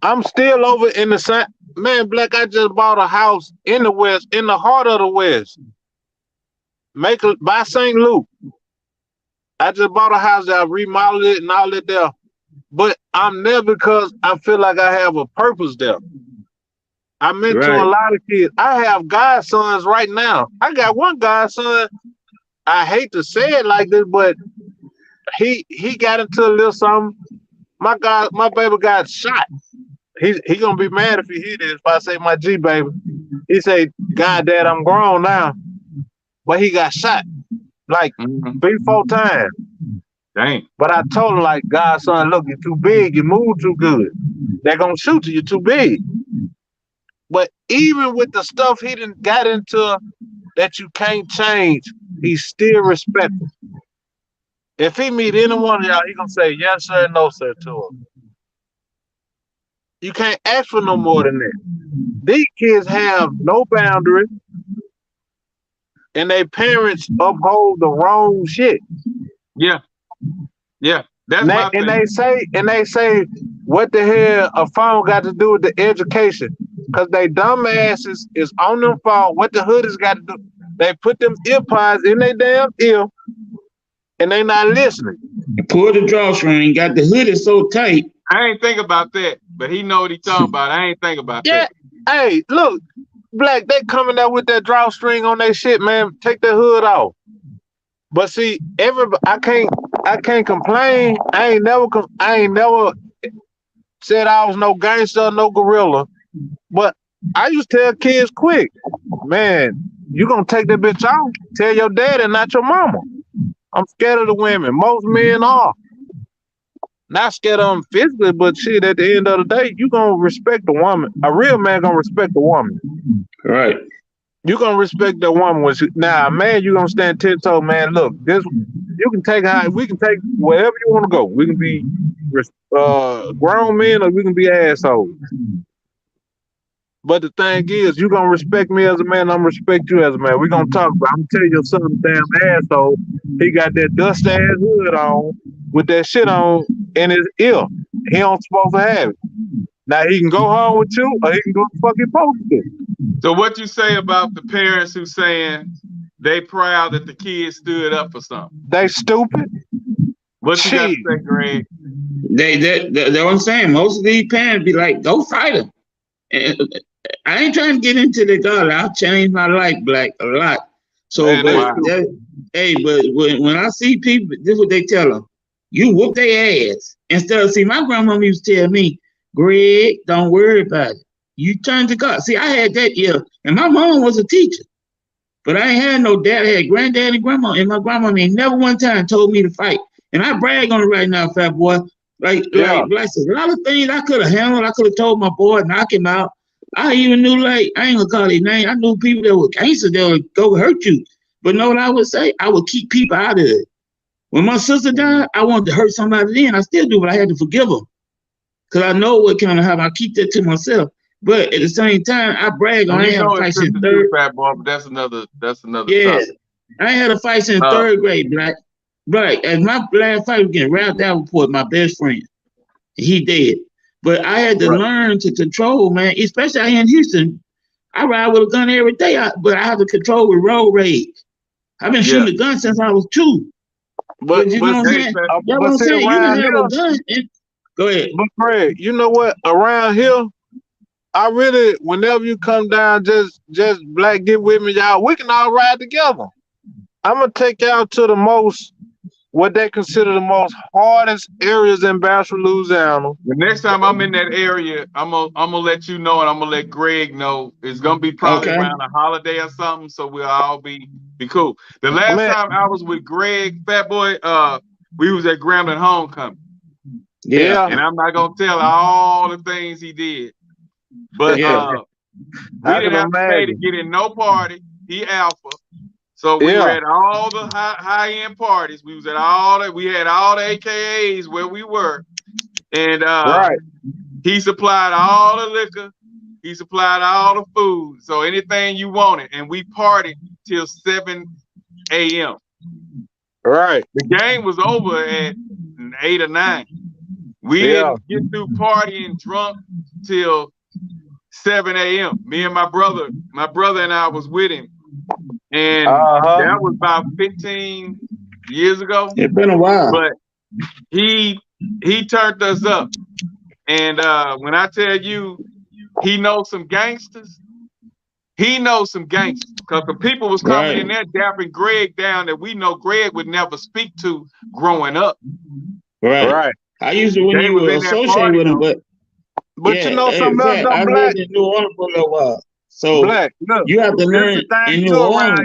I'm still over in the same. Man, Black, I just bought a house in the West, in the heart of the West. By St. Luke. I just bought a house that I remodeled it and all that there. But I'm there because I feel like I have a purpose there. I mentor a lot of kids. I have godsons right now. I got one godson. I hate to say it like this, but he got into a little something. My baby got shot. He gonna be mad if he hear this. If I say my G baby, he say, "God, Dad, I'm grown now," but he got shot like 3-4 times. Dang. But I told him, like, godson, look, you're too big. You move too good. They're gonna shoot you. You're too big. But even with the stuff he done got into that you can't change, he's still respectful. If he meet any one of y'all, he gonna say yes sir, no sir to him. You can't ask for no more than that. These kids have no boundaries, and their parents uphold the wrong shit. Yeah. That's my thing. And they say, what the hell a phone got to do with the education? Because they dumbasses is on them phone. What the hood has got to do? They put them earpods in their damn ear, and they not listening. Pull the drawstring, got the hood is so tight. I ain't think about that, but he know what he talking about. I ain't think about that. Hey, look, Black, they coming out with that drawstring on their shit, man. Take that hood off. But see, I can't complain. I ain't never said I was no gangster, no gorilla. But I used to tell kids quick, man, you gonna take that bitch off. Tell your daddy, not your mama. I'm scared of the women. Most men are. Not scared of them physically, but shit, at the end of the day, you gonna respect the woman. A real man gonna respect the woman. Right. You gonna respect the woman when she, now, man, you gonna stand 10 toes, man. Look, this you can take we can take wherever you want to go. We can be grown men or we can be assholes. But the thing is, you gonna respect me as a man, I'm gonna respect you as a man. We gonna talk about. I'm gonna tell your son, damn asshole, he got that dust ass hood on with that shit on in his ear. He don't supposed to have it. Now he can go home with you, or he can go fucking post it. So what you say about the parents who saying they proud that the kids stood up for something? They stupid. What you got to say, Greg? They're what I'm saying. Most of these parents be like, go fight them. And I ain't trying to get into the God. I've changed my life, Black, a lot. So, but when I see people, this is what they tell them. You whoop their ass. Instead of, see, my grandmama used to tell me, Greg, don't worry about it. You turn to God. See, I had that year, and my mom was a teacher. But I ain't had no dad. I had granddad and grandma, and my grandma ain't never one time told me to fight. And I brag on it right now, fat boy. Like a lot of things I could have handled. I could have told my boy, knock him out. I even knew, like, I ain't gonna call his name. I knew people that were gangsters that would go hurt you. But know what I would say? I would keep people out of it. When my sister died, I wanted to hurt somebody then. I still do, but I had to forgive them. Because I know what kind of happen. I keep that to myself. But at the same time, I brag on I ain't had a fight since third. Fat boy, but that's another yeah. topic. I ain't had a fight since third grade, Black. Black, as my last fight was getting wrapped out with my best friend. He dead. But I had to learn to control, man, especially out here in Houston. I ride with a gun every day, but I have to control with road rage. I've been shooting a gun since I was 2. But you know what I'm saying? That's what I'm saying. You can have a gun. Go ahead. But Craig, you know what? Around here, I really, whenever you come down, just Black, get with me, y'all. We can all ride together. I'm gonna take y'all to the most, what they consider the most hardest areas in Bastrop, Louisiana. The next time I'm in that area, I'm gonna let you know, and I'm gonna let Greg know. It's gonna be probably around a holiday or something, so we'll all be cool. The last time I was with Greg, Fat Boy, we was at Grambling Homecoming. Yeah. And I'm not gonna tell all the things he did, but we didn't have to pay to get in no party. He alpha. So we were at all the high-end parties. We was at all that. We had all the AKAs where we were, and he supplied all the liquor. He supplied all the food. So anything you wanted, and we partied till 7 a.m. Right. The game was over at 8 or 9. We didn't get through partying drunk till 7 a.m. Me and my brother and I was with him. And that was about 15 years ago. It's been a while. But he turned us up. And when I tell you he knows some gangsters, because the people was coming in there dapping Greg down that we know Greg would never speak to growing up. Right. I used to when you were associated with him, but you know something else, I Black? lived in New Orleans for a little while. So Black, look, you have to learn in New Orleans.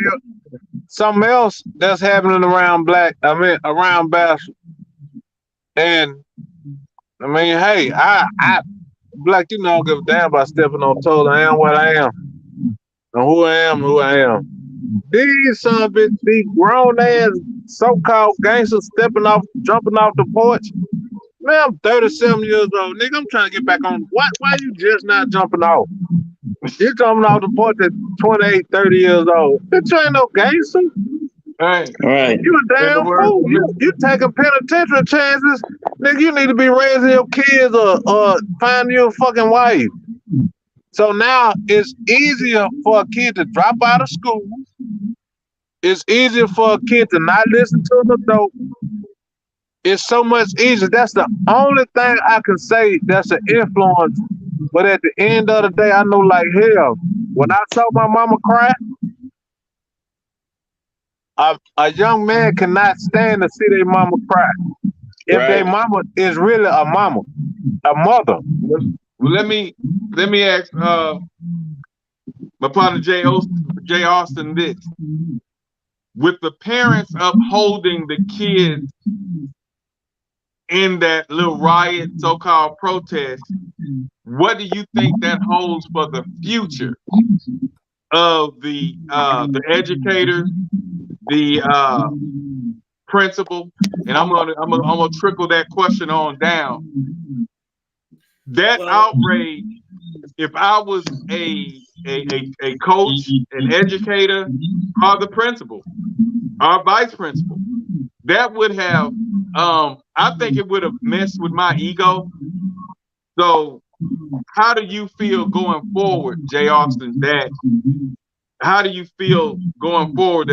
Something else that's happening around around Bastrop. And I mean, hey, I Black, you know, I don't give a damn about stepping on toes. I am what I am. And who I am. These son of bitches, these grown ass so-called gangsters jumping off the porch. Man, I'm 37 years old. Nigga, I'm trying to get back on. Why you just not jumping off? You're jumping off the porch at 28, 30 years old. Bitch, you ain't no gangster. Right. You a damn fool. You taking penitentiary chances. Nigga, you need to be raising your kids or finding you a fucking wife. So now it's easier for a kid to drop out of school. It's easier for a kid to not listen to the dope. It's so much easier. That's the only thing I can say that's an influence. But at the end of the day, I know like hell, when I saw my mama cry, a young man cannot stand to see their mama cry. If their mama is really a mama, a mother. Well, let me ask my partner Jay Austin this. With the parents upholding the kids in that little riot, so-called protest, what do you think that holds for the future of the educator, the principal? And I'm gonna trickle that question on down. That outrage, if I was a coach, an educator, or the principal, or vice principal, that would have, I think it would have messed with my ego. So how do you feel going forward, Jay Austin, how do you feel going forward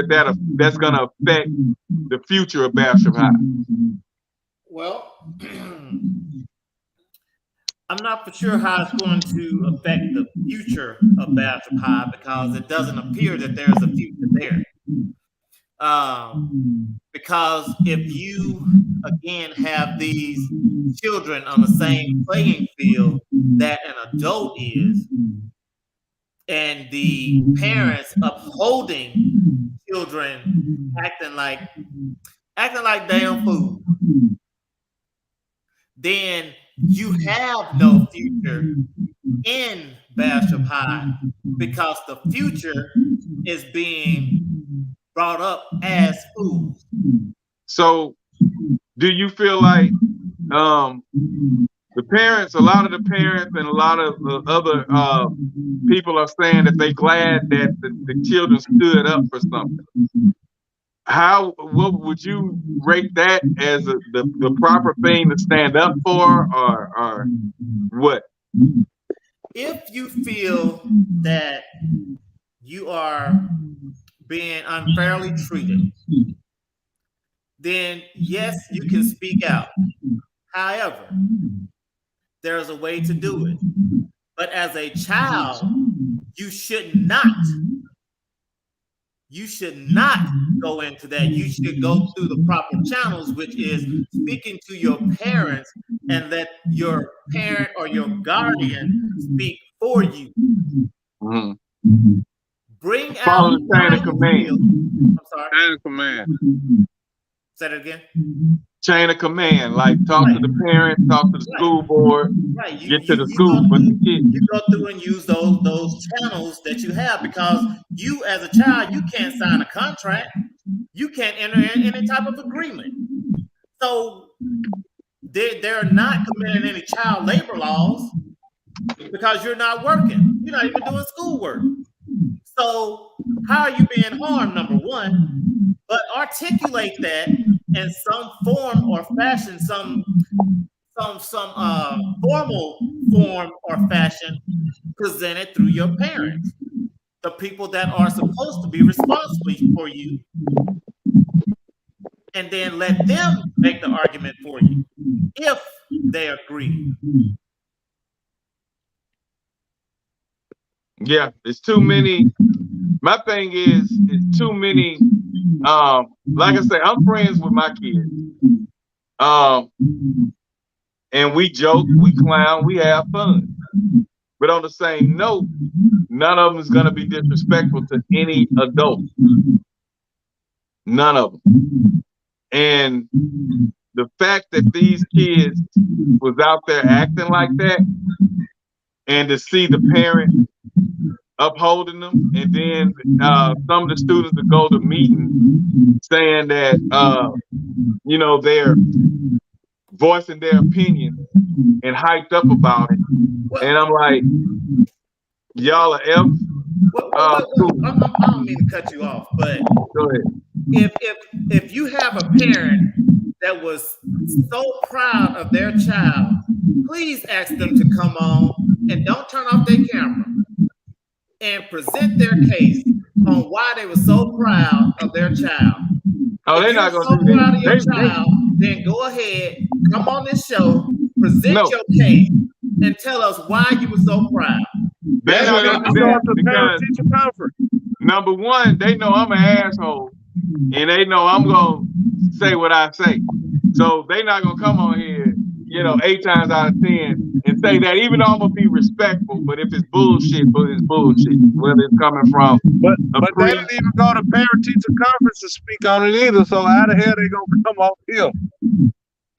that's going to affect the future of Bastrop High? Well, I'm not for sure how it's going to affect the future of Bastrop High because it doesn't appear that there's a future there. Because if you, again, have these children on the same playing field that an adult is, and the parents upholding children acting like damn fools, then you have no future in Bastrop High because the future is being brought up as fools. So do you feel like the parents, a lot of the parents and a lot of the other people are saying that they're glad that the children stood up for something? what would you rate that as the proper thing to stand up for, or what? If you feel that you are being unfairly treated, then yes, you can speak out. However, there's a way to do it. But as a child, you should not go into that. You should go through the proper channels, which is speaking to your parents and let your parent or your guardian speak for you. Mm-hmm. Bring Follow out the chain of command. I'm sorry. Chain of command. Say that again. Chain of command, like talk to the parents, talk to the school board, right. Get to the school with the kids. You go through and use those channels that you have, because you as a child, you can't sign a contract. You can't enter in any type of agreement. So they're not committing any child labor laws because you're not working. You're not even doing schoolwork. So how are you being harmed, number one? But articulate that in some form or fashion, some formal form or fashion, presented through your parents, the people that are supposed to be responsible for you, and then let them make the argument for you if they agree. Yeah, it's too many. My thing is, it's too many. Like I say, I'm friends with my kids. And we joke, we clown, we have fun. But on the same note, none of them is gonna be disrespectful to any adult. None of them. And the fact that these kids was out there acting like that, and to see the parent upholding them, and then some of the students that go to meetings saying that they're voicing their opinion and hyped up about it, and I'm like, y'all are F. I don't mean to cut you off, but go ahead. If you have a parent that was so proud of their child, please ask them to come on and don't turn off their camera and present their case on why they were so proud of their child. Oh, they're not going to do proud of your child, then go ahead, come on this show, present your case, and tell us why you were so proud. They're not going to do that because, number one, they know I'm an asshole, and they know I'm going to say what I say. So they're not going to come on here, 8 times out of 10 and say that, even though I'm going to be respectful, but if it's bullshit, it's bullshit, whether it's coming from. But they didn't even go to parent-teacher conference to speak on it either, so how the hell they going to come off here?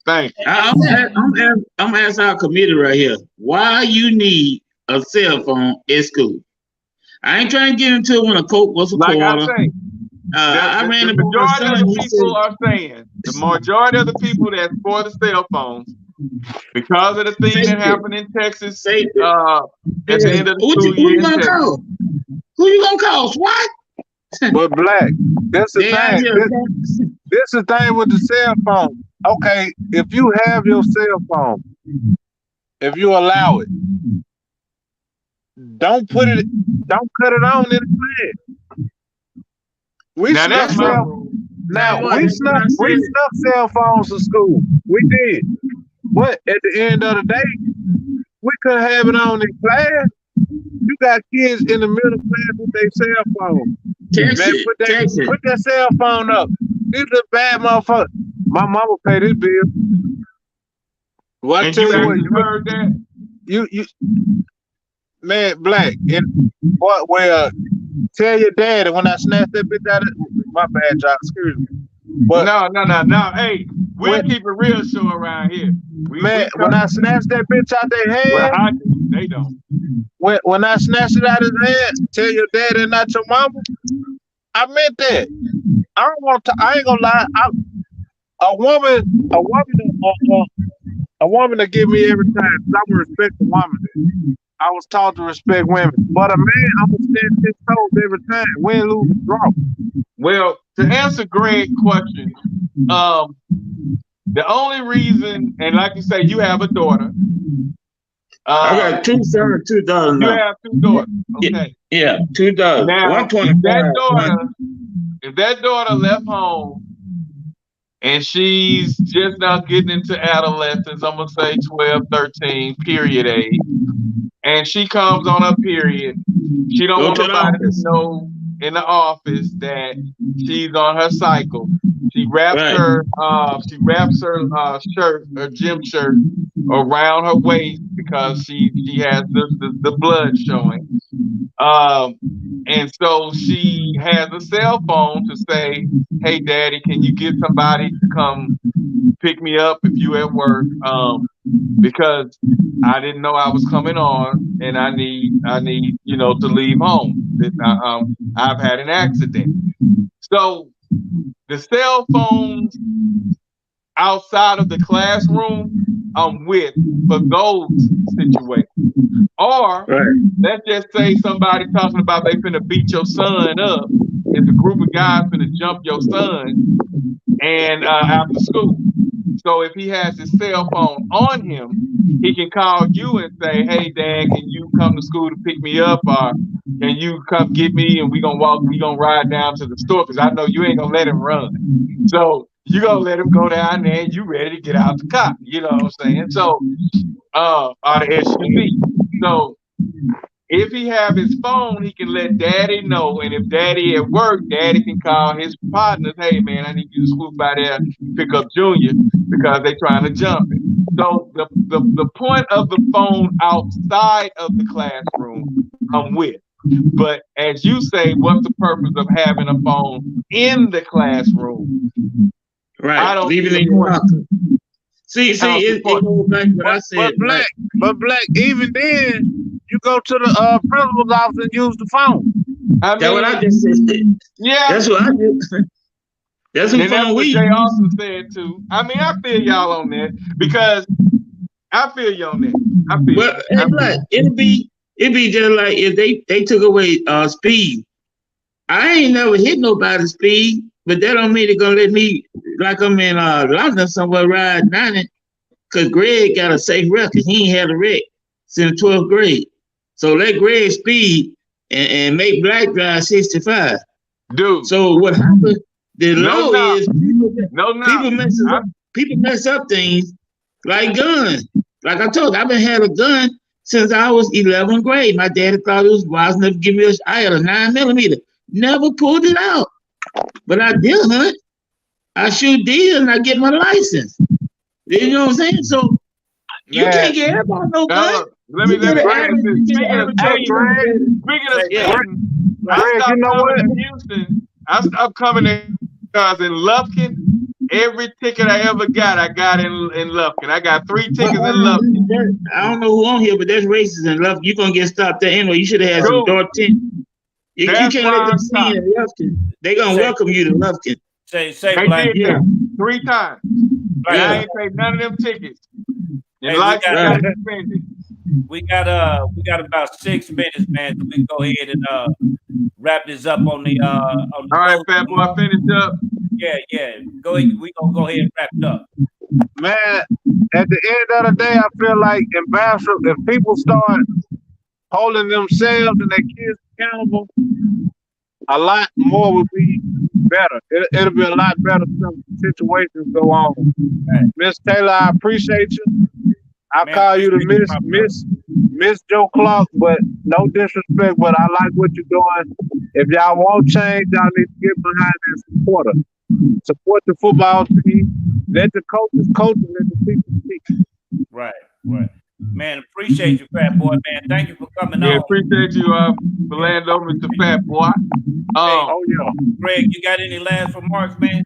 Thanks. I'm asking our committee right here, why you need a cell phone at school? I ain't trying to get into it when a Coke was a quarter. I say, I ran the majority of the people are saying, the majority of the people that's for the cell phones, because of the thing that happened in Texas at the end of the school year. Who you gonna call? What? But Black, that's the thing. This is the thing with the cell phone. Okay, if you have your cell phone, if you allow it, don't cut it on in the class. We snuck cell phones to school. We did. But at the end of the day, we couldn't have it on in class. You got kids in the middle class with their cell phone. Put that cell phone up. These are bad motherfuckers. My mama paid this bill. What you heard that? You man, Black. And tell your daddy when I snatched that bitch out of my bad, job. Excuse me. But no. Hey, we'll keep it real show around here. When I snatched that bitch out their hand, well, I do. They don't. When I snatched it out of his hand, tell your daddy and not your mama. I meant that. I ain't gonna lie. A woman to give me every time. I'm gonna respect the woman. I was taught to respect women. But a man, I'm gonna stand 10 toes every time. Win, lose, draw. Well, to answer Greg's question, the only reason, and like you say, you have a daughter. I got 2 sons, 2 daughters You now. have 2 daughters. Okay. Yeah, 2 daughters. Now, 125. if that daughter left home and she's just now getting into adolescence, I'm gonna say 12, 13, period age, and she comes on her period, she don't want nobody to know in the office that she's on her cycle. She wraps her shirt, her gym shirt, around her waist because she has the blood showing. And so she has a cell phone to say, "Hey, Daddy, can you get somebody to come pick me up if you at work? Because I didn't know I was coming on, and I need to leave home. I've had an accident." So the cell phones outside of the classroom, I'm with for those situations. Or let's just say somebody talking about they finna beat your son up. It's a group of guys finna jump your son and after school. So if he has his cell phone on him, he can call you and say, "Hey, Dad, can you come to school to pick me up? Or can you come get me and we gonna ride down to the store? Because I know you ain't gonna let him run. So you gonna let him go down there and you ready to get out the car." You know what I'm saying? So or the SUV. So if he have his phone, he can let Daddy know, and if Daddy at work, Daddy can call his partners. "Hey, man, I need you to swoop by there and pick up Junior because they trying to jump it." So the point of the phone outside of the classroom, I'm with. But as you say, what's the purpose of having a phone in the classroom? Right. I don't leave it in your pocket. See, it goes back to what I said. But Black, even then, you go to the principal's office and use the phone. That's what I just said. Yeah. That's what I did. That's what Jay also said too. I mean, I feel y'all on that because I feel you on that. It'd be just like if they took away speed. I ain't never hit nobody's speed, but that don't mean they're gonna let me, like I'm in London somewhere, ride 90, because Greg got a safe record. He ain't had a wreck since 12th grade. So let Greg speed and make Black drive 65. Dude. So what happened? The law is people mess up things like guns. Like I told you, I've been had a gun since I was 11th grade. My daddy thought it was wise enough to give me I had a 9mm. Never pulled it out. But I did hunt. I shoot deer and I get my license. You know what I'm saying? So you can't get up on no gun. Let me speaking of Houston, I stopped coming in because in Lufkin, every ticket I ever got, I got in Lufkin. I got 3 tickets in Lufkin. I don't know who on here, but there's races in Lufkin. You're going to get stopped there anyway. You should have had some door 10. You can't let them see you in Lufkin. They're going to welcome you to Lufkin. Say Black. Yeah. 3 times. Like, I ain't paid none of them tickets. And we got about 6 minutes, man. So we can go ahead and wrap this up on the all right, Fat Boy, finish up. Yeah. Go ahead. We gonna go ahead and wrap it up. Man, at the end of the day, I feel like if people start holding themselves and their kids accountable, a lot more will be better. It'll be a lot better if some situations go on. Miss Taylor, I appreciate you. I call you the Miss Joe Clark, but no disrespect, but I like what you're doing. If y'all want change, y'all need to get behind that supporter. Support the football team. Let the coaches coach and let the people speak. Right. Man, appreciate you, Fat Boy, man. Thank you for coming on. Yeah, appreciate you, Philando, Mr. Fat Boy. Greg, you got any last remarks, man?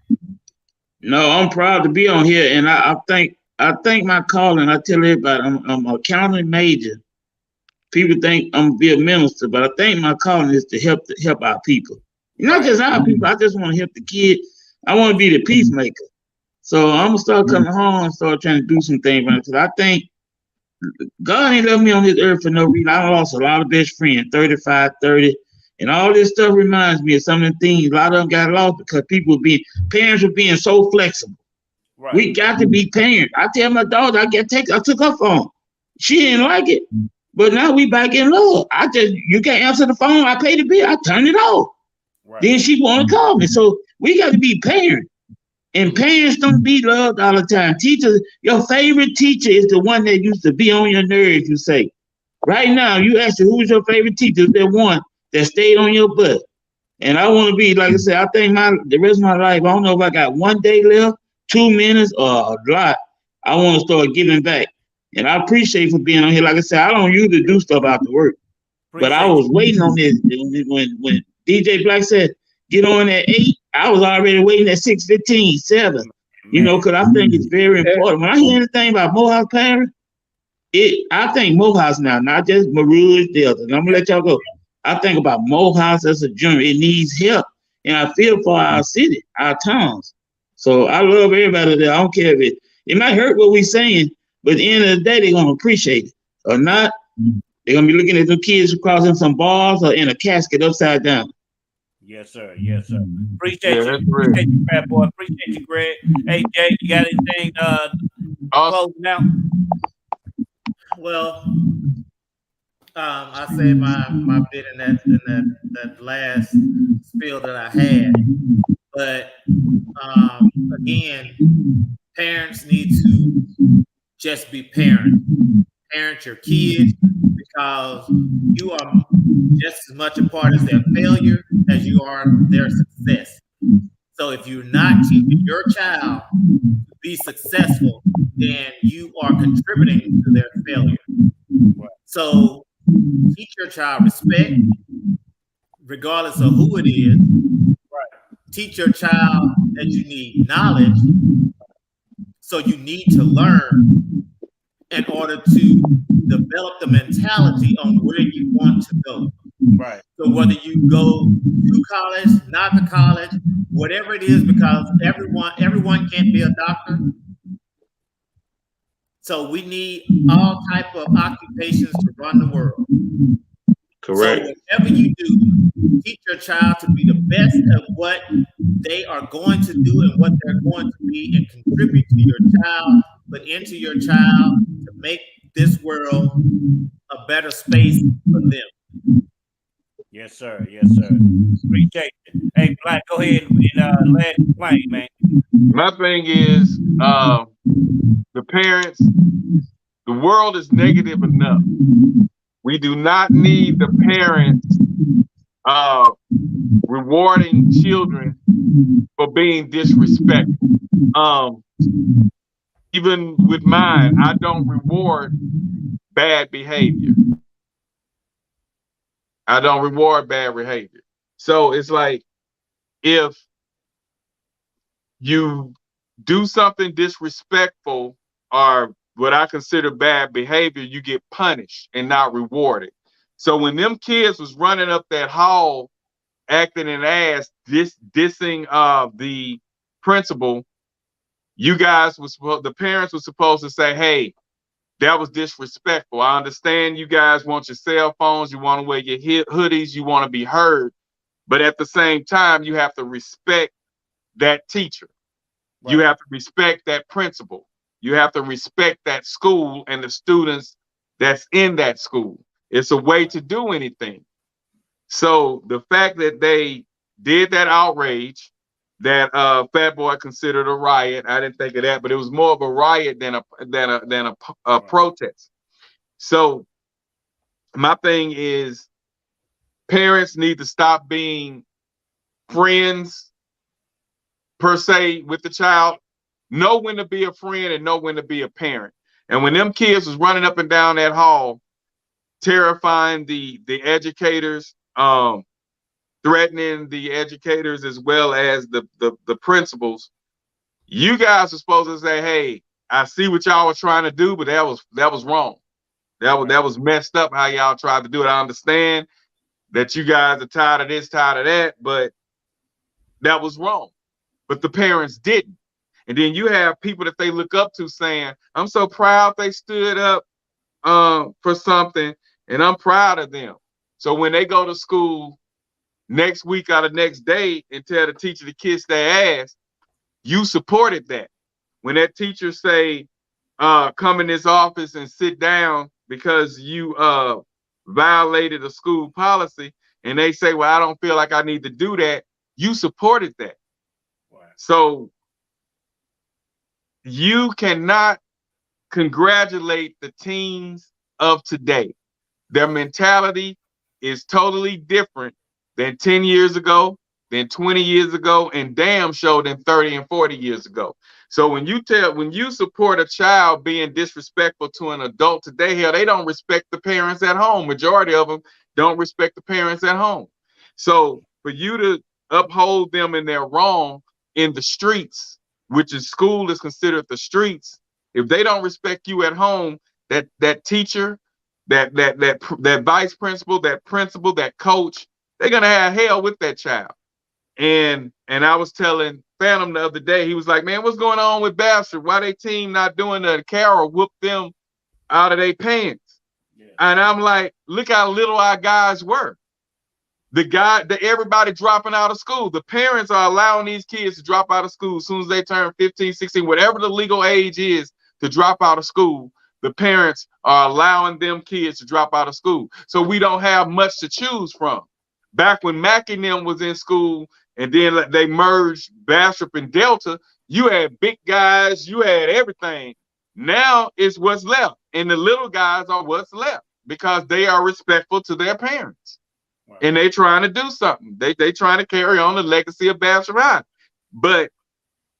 No, I'm proud to be on here, and I think my calling. I tell everybody, I'm an accounting major. People think I'm gonna be a minister, but I think my calling is to help our people. Not just our people. I just want to help the kid. I want to be the peacemaker. So I'm gonna start coming home and start trying to do some things. Because I think God ain't left me on this earth for no reason. I lost a lot of best friends, 35, 30. And all this stuff reminds me of some of the things. A lot of them got lost because parents were being so flexible. Right. We got to be parents. I tell my daughter, I took her phone. She didn't like it. But now we back in love. You can't answer the phone. I pay the bill. I turn it off. Right. Then she want to call me. So we got to be parents. And parents don't be loved all the time. Teachers, your favorite teacher is the one that used to be on your nerves, you say. Right now, you ask her, who's your favorite teacher? That one that stayed on your butt. And I want to be, like I said, I think the rest of my life, I don't know if I got 1 day left, 2 minutes, or a lot. I want to start giving back. And I appreciate for being on here. Like I said, I don't usually do stuff after work. But I was waiting on this. When DJ Black said, get on at 8, I was already waiting at 6:15, 7. You know, because I think it's very important. When I hear anything about Morehouse parents, I think Morehouse now, not just Maruge Delta. And I'm going to let y'all go. I think about Morehouse as a journey. It needs help. And I feel for our city, our towns. So I love everybody there. I don't care if it might hurt what we're saying, but at the end of the day, they're going to appreciate it. Or not, they're going to be looking at the kids crossing some bars or in a casket upside down. Yes, sir. Yes, sir. Appreciate you. Appreciate you, Fat Boy. Appreciate you, Greg. Hey, Jay, you got anything closing out? Well, I said my bit in that last spiel that I had, but again, parents need to just be parents. Parent your kids, because you are just as much a part of their failure as you are their success. So if you're not teaching your child to be successful, then you are contributing to their failure. So teach your child respect, regardless of who it is. Teach your child that you need knowledge. So you need to learn in order to develop the mentality on where you want to go. Right. So whether you go to college, not to college, whatever it is, because everyone can't be a doctor. So we need all type of occupations to run the world. Correct. So whatever you do, teach your child to be the best at what they are going to do and what they're going to be, and contribute to your child, put into your child to make this world a better space for them. Yes, sir. Yes, sir. Appreciate it. Hey, Black, go ahead and land the plane, man. My thing is, the parents, the world is negative enough. We do not need the parents rewarding children for being disrespectful. Even with mine, I don't reward bad behavior. I don't reward bad behavior. So it's like, if you do something disrespectful or what I consider bad behavior, you get punished and not rewarded. So when them kids was running up that hall, acting an ass, dissing the principal, you guys the parents were supposed to say, hey, that was disrespectful. I understand you guys want your cell phones, you want to wear your hoodies, you want to be heard, but at the same time, you have to respect that teacher. Right. You have to respect that principal. You have to respect that school and the students that's in that school. It's a way to do anything. So the fact that they did that outrage, that Fat Boy considered a riot, I didn't think of that, but it was more of a riot than a protest. So my thing is, parents need to stop being friends per se with the child. Know when to be a friend and know when to be a parent. And when them kids was running up and down that hall, terrifying the educators, threatening the educators as well as the principals, you guys are supposed to say, hey, I see what y'all were trying to do, but that was wrong. That was messed up how y'all tried to do it. I understand that you guys are tired of this, tired of that, but that was wrong. But the parents didn't. And then you have people that they look up to saying, I'm so proud they stood up for something, and I'm proud of them. So when they go to school next week or the next day and tell the teacher to kiss their ass, you supported that. When that teacher say, come in this office and sit down because you violated a school policy, and they say, well, I don't feel like I need to do that, you supported that. Wow. So you cannot congratulate the teens of today. Their mentality is totally different than 10 years ago, than 20 years ago, and damn sure than 30 and 40 years ago. So when you support a child being disrespectful to an adult today, hell, they don't respect the parents at home. Majority of them don't respect the parents at home. So for you to uphold them in their wrong in the streets, which is school is considered the streets, if they don't respect you at home, that teacher, that vice principal, that principal, that coach, they're gonna have hell with that child. And I was telling Phantom the other day, he was like, man, what's going on with Bastard? Why they team not doing the Carol whooped them out of their pants? Yeah. And I'm like, look how little our guys were. Everybody dropping out of school. The parents are allowing these kids to drop out of school as soon as they turn 15, 16, whatever the legal age is to drop out of school. The parents are allowing them kids to drop out of school. So we don't have much to choose from. Back when Mack and them was in school and then they merged Bastrop and Delta, you had big guys, you had everything. Now it's what's left. And the little guys are what's left because they are respectful to their parents. Wow. And they trying to do something. They trying to carry on the legacy of Bastrop High. But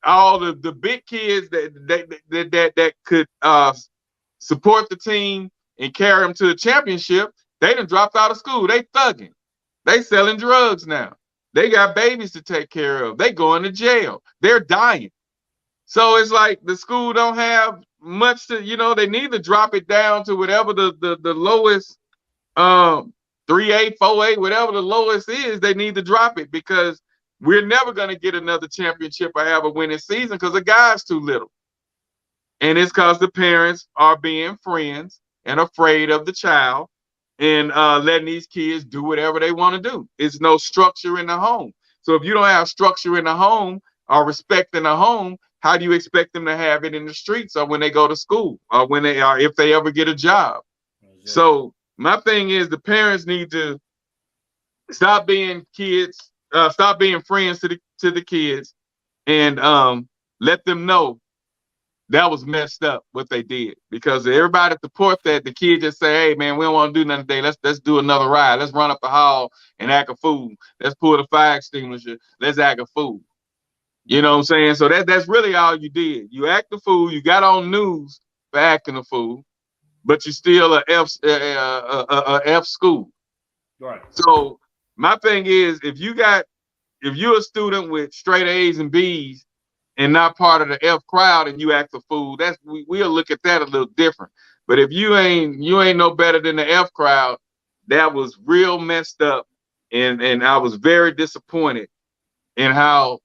all the big kids that could support the team and carry them to the championship, they done dropped out of school. They thugging. They selling drugs now. They got babies to take care of. They going to jail. They're dying. So it's like the school don't have much to, they need to drop it down to whatever the lowest 3A, 4A, whatever the lowest is, they need to drop it because we're never going to get another championship or have a winning season because the guy's too little. And it's because the parents are being friends and afraid of the child and letting these kids do whatever they want to do. It's no structure in the home. So if you don't have structure in the home or respect in the home, how do you expect them to have it in the streets or when they go to school or if they ever get a job? Exactly. So my thing is the parents need to stop being kids, stop being friends to the kids and let them know that was messed up what they did because everybody support that. The kids just say, hey man, we don't want to do nothing today. Let's do another ride. Let's run up the hall and act a fool. Let's pull the fire extinguisher. Let's act a fool. You know what I'm saying? So that's really all you did. You act a fool. You got on news for acting a fool, but you're still a F school. Right. So my thing is, if you're a student with straight A's and B's and not part of the F crowd and you act a fool, we'll look at that a little different. But if you ain't no better than the F crowd, that was real messed up. And I was very disappointed in how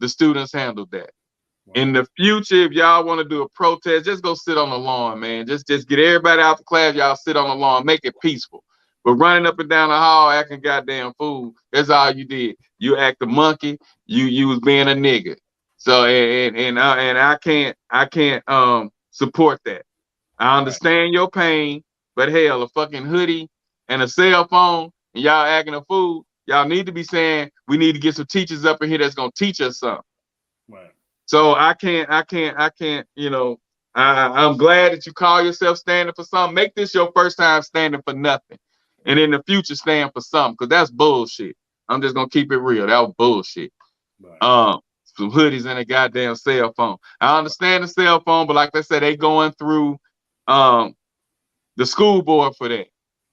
the students handled that. Wow. In the future, if y'all want to do a protest, just go sit on the lawn, man. Just get everybody out the class, y'all sit on the lawn, make it peaceful. But running up and down the hall acting goddamn fool, that's all you did. You act a monkey, you was being a nigga. So and I can't support that. I understand your pain, but hell, a fucking hoodie and a cell phone and y'all acting a fool, y'all need to be saying we need to get some teachers up in here that's gonna teach us something. Right. So I can't, I'm glad that you call yourself standing for something. Make this your first time standing for nothing. And in the future stand for something, because that's bullshit. I'm just gonna keep it real. That was bullshit. Right. Some hoodies and a goddamn cell phone. I understand the cell phone, but like I said, they going through the school board for that.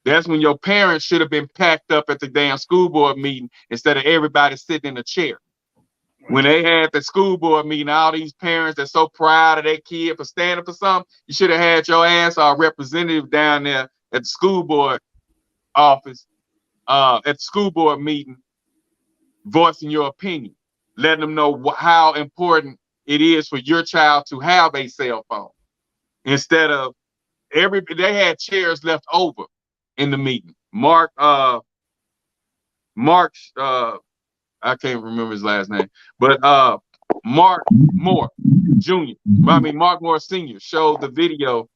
That's when your parents should have been packed up at the damn school board meeting instead of everybody sitting in a chair. Right. When they had the school board meeting, all these parents that's so proud of their kid for standing for something, you should have had your ass or representative down there at the school board office, at the school board meeting, voicing your opinion, letting them know how important it is for your child to have a cell phone instead of they had chairs left over in the meeting. Mark's I can't remember his last name, but Mark Moore Jr. Mark Moore Sr. showed the video.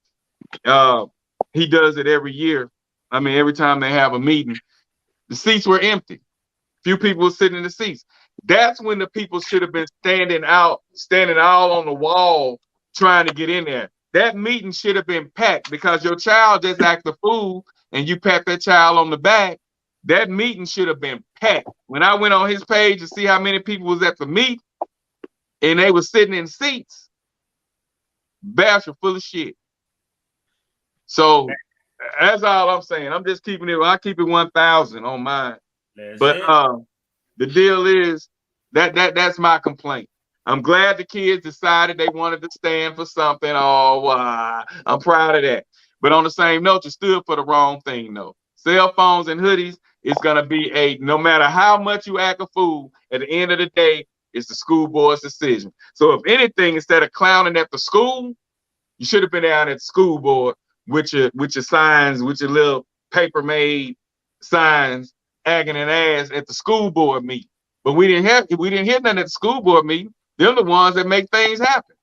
He does it every year. Every time they have a meeting, the seats were empty. Few people were sitting in the seats. That's when the people should have been standing all on the wall trying to get in there. That meeting should have been packed because your child just acted a fool and you pat that child on the back. That meeting should have been packed. When I went on his page to see how many people was at the meet and they were sitting in seats, Bastrop full of shit. So that's all I'm saying. I'm just keeping it. I keep it 1,000 on mine. But the deal is that's my complaint. I'm glad the kids decided they wanted to stand for something. I'm proud of that. But on the same note, you stood for the wrong thing, though. Cell phones and hoodies is gonna be no matter how much you act a fool, at the end of the day, it's the school board's decision. So if anything, instead of clowning at the school, you should have been down at the school board with your signs, with your little paper made signs, agging an ass at the school board meeting. But we didn't hear nothing at the school board meeting. They're the ones that make things happen.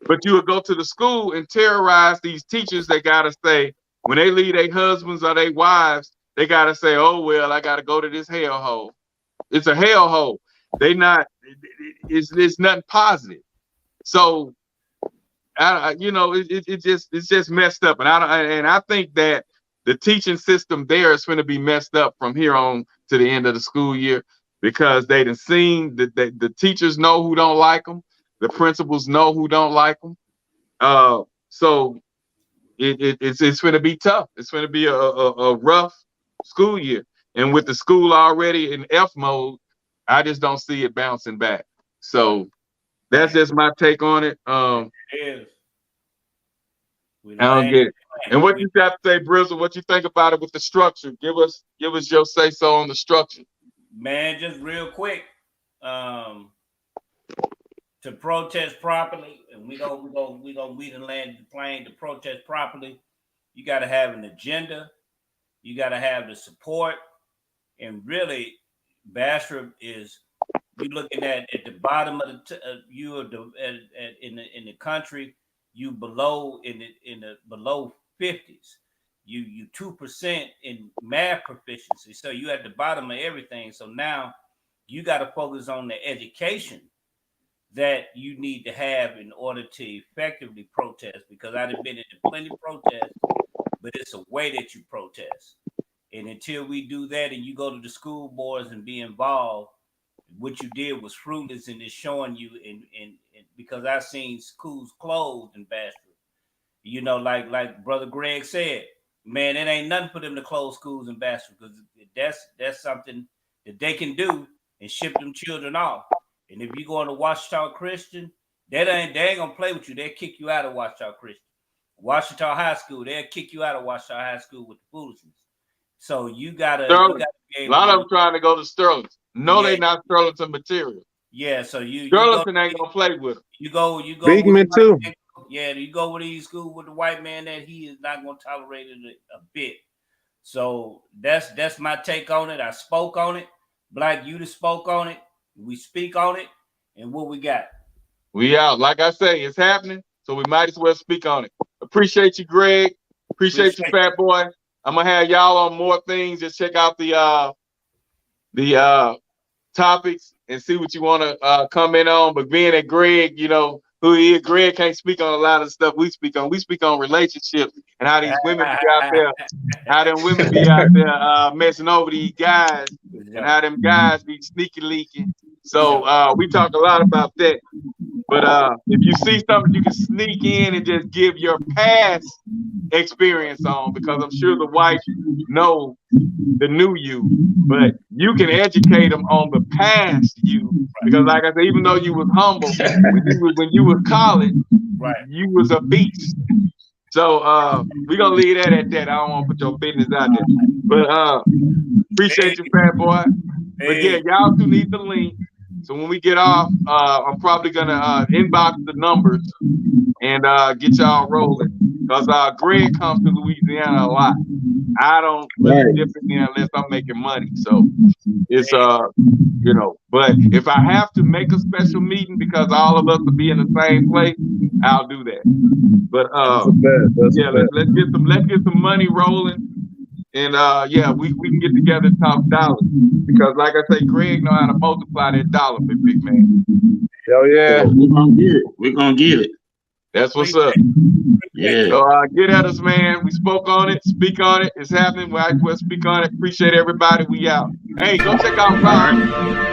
But you would go to the school and terrorize these teachers. They gotta say, when they leave their husbands or their wives, they gotta say, oh well, I gotta go to this hellhole. It's a hellhole. It's nothing positive. So it's just messed up. And I think that the teaching system there is going to be messed up from here on to the end of the school year, because they done seen that the teachers know who don't like them, the principals know who don't like them. So it's going to be tough. It's going to be a rough school year, and with the school already in F mode, I just don't see it bouncing back. So that's just my take on it. I don't get it. And what you got to say, Brizzle? What you think about it with the structure? Give us your say so on the structure. Man, just real quick, to protest properly, and we gonna land the plane to protest properly. You got to have an agenda. You got to have the support, and really, Bastrop is. You looking at the bottom of in the country. You below in the below 50s. You 2% in math proficiency. So you at the bottom of everything. So now you got to focus on the education that you need to have in order to effectively protest. Because I've been in plenty of protests, but it's a way that you protest. And until we do that, and you go to the school boards and be involved, what you did was fruitless, and it's showing you and because I've seen schools closed in Bastrop. Like Brother Greg said, man, it ain't nothing for them to close schools in Bastrop, because that's something that they can do and ship them children off. And if you go into Ouachita Christian, they ain't gonna play with you. They'll kick you out of Ouachita Christian. Ouachita High School, they'll kick you out of Ouachita High School with the foolishness. So you gotta be able a lot of them trying to go to Sterling. No, they not Sterlington material. Yeah, so Sterlington ain't gonna play with them. You go Bigman too. Yeah, you go with these schools with the white man that he is not gonna tolerate it a bit. So that's my take on it. I spoke on it. Black, you spoke on it. We speak on it, and what we got? We out. Like I say, it's happening, so we might as well speak on it. Appreciate you, Greg. Appreciate you, Fat Boy. I'm gonna have y'all on more things. Just check out the topics and see what you want to comment on. But being that Greg, who he is, Greg can't speak on a lot of the stuff we speak on. We speak on relationships and how these women be out there, messing over these guys, and how them guys be sneaky leaking. So we talk a lot about that. But if you see something you can sneak in and just give your past experience on, because I'm sure the wife know the new you, but you can educate them on the past you, because like I said, even though you was humble when you was college, right, you was a beast. So we're gonna leave that at that. I don't want to put your business out there, but appreciate you, Fat Boy. But yeah, y'all two need the link. So when we get off, I'm probably gonna inbox the numbers and get y'all rolling. because Greg comes to Louisiana a lot. I don't really dip in there unless I'm making money. So it's you know, but if I have to make a special meeting because all of us will be in the same place, I'll do that. But yeah, let's get some money rolling. And yeah, we can get together and talk dollars. Because like I say, Greg know how to multiply that dollar, big man. Hell yeah. So we're gonna get it. We're gonna get it. That's what's up. Yeah. So get at us, man. We spoke on it, speak on it. It's happening. We'll speak on it. Appreciate everybody. We out. Hey, go check out Ron.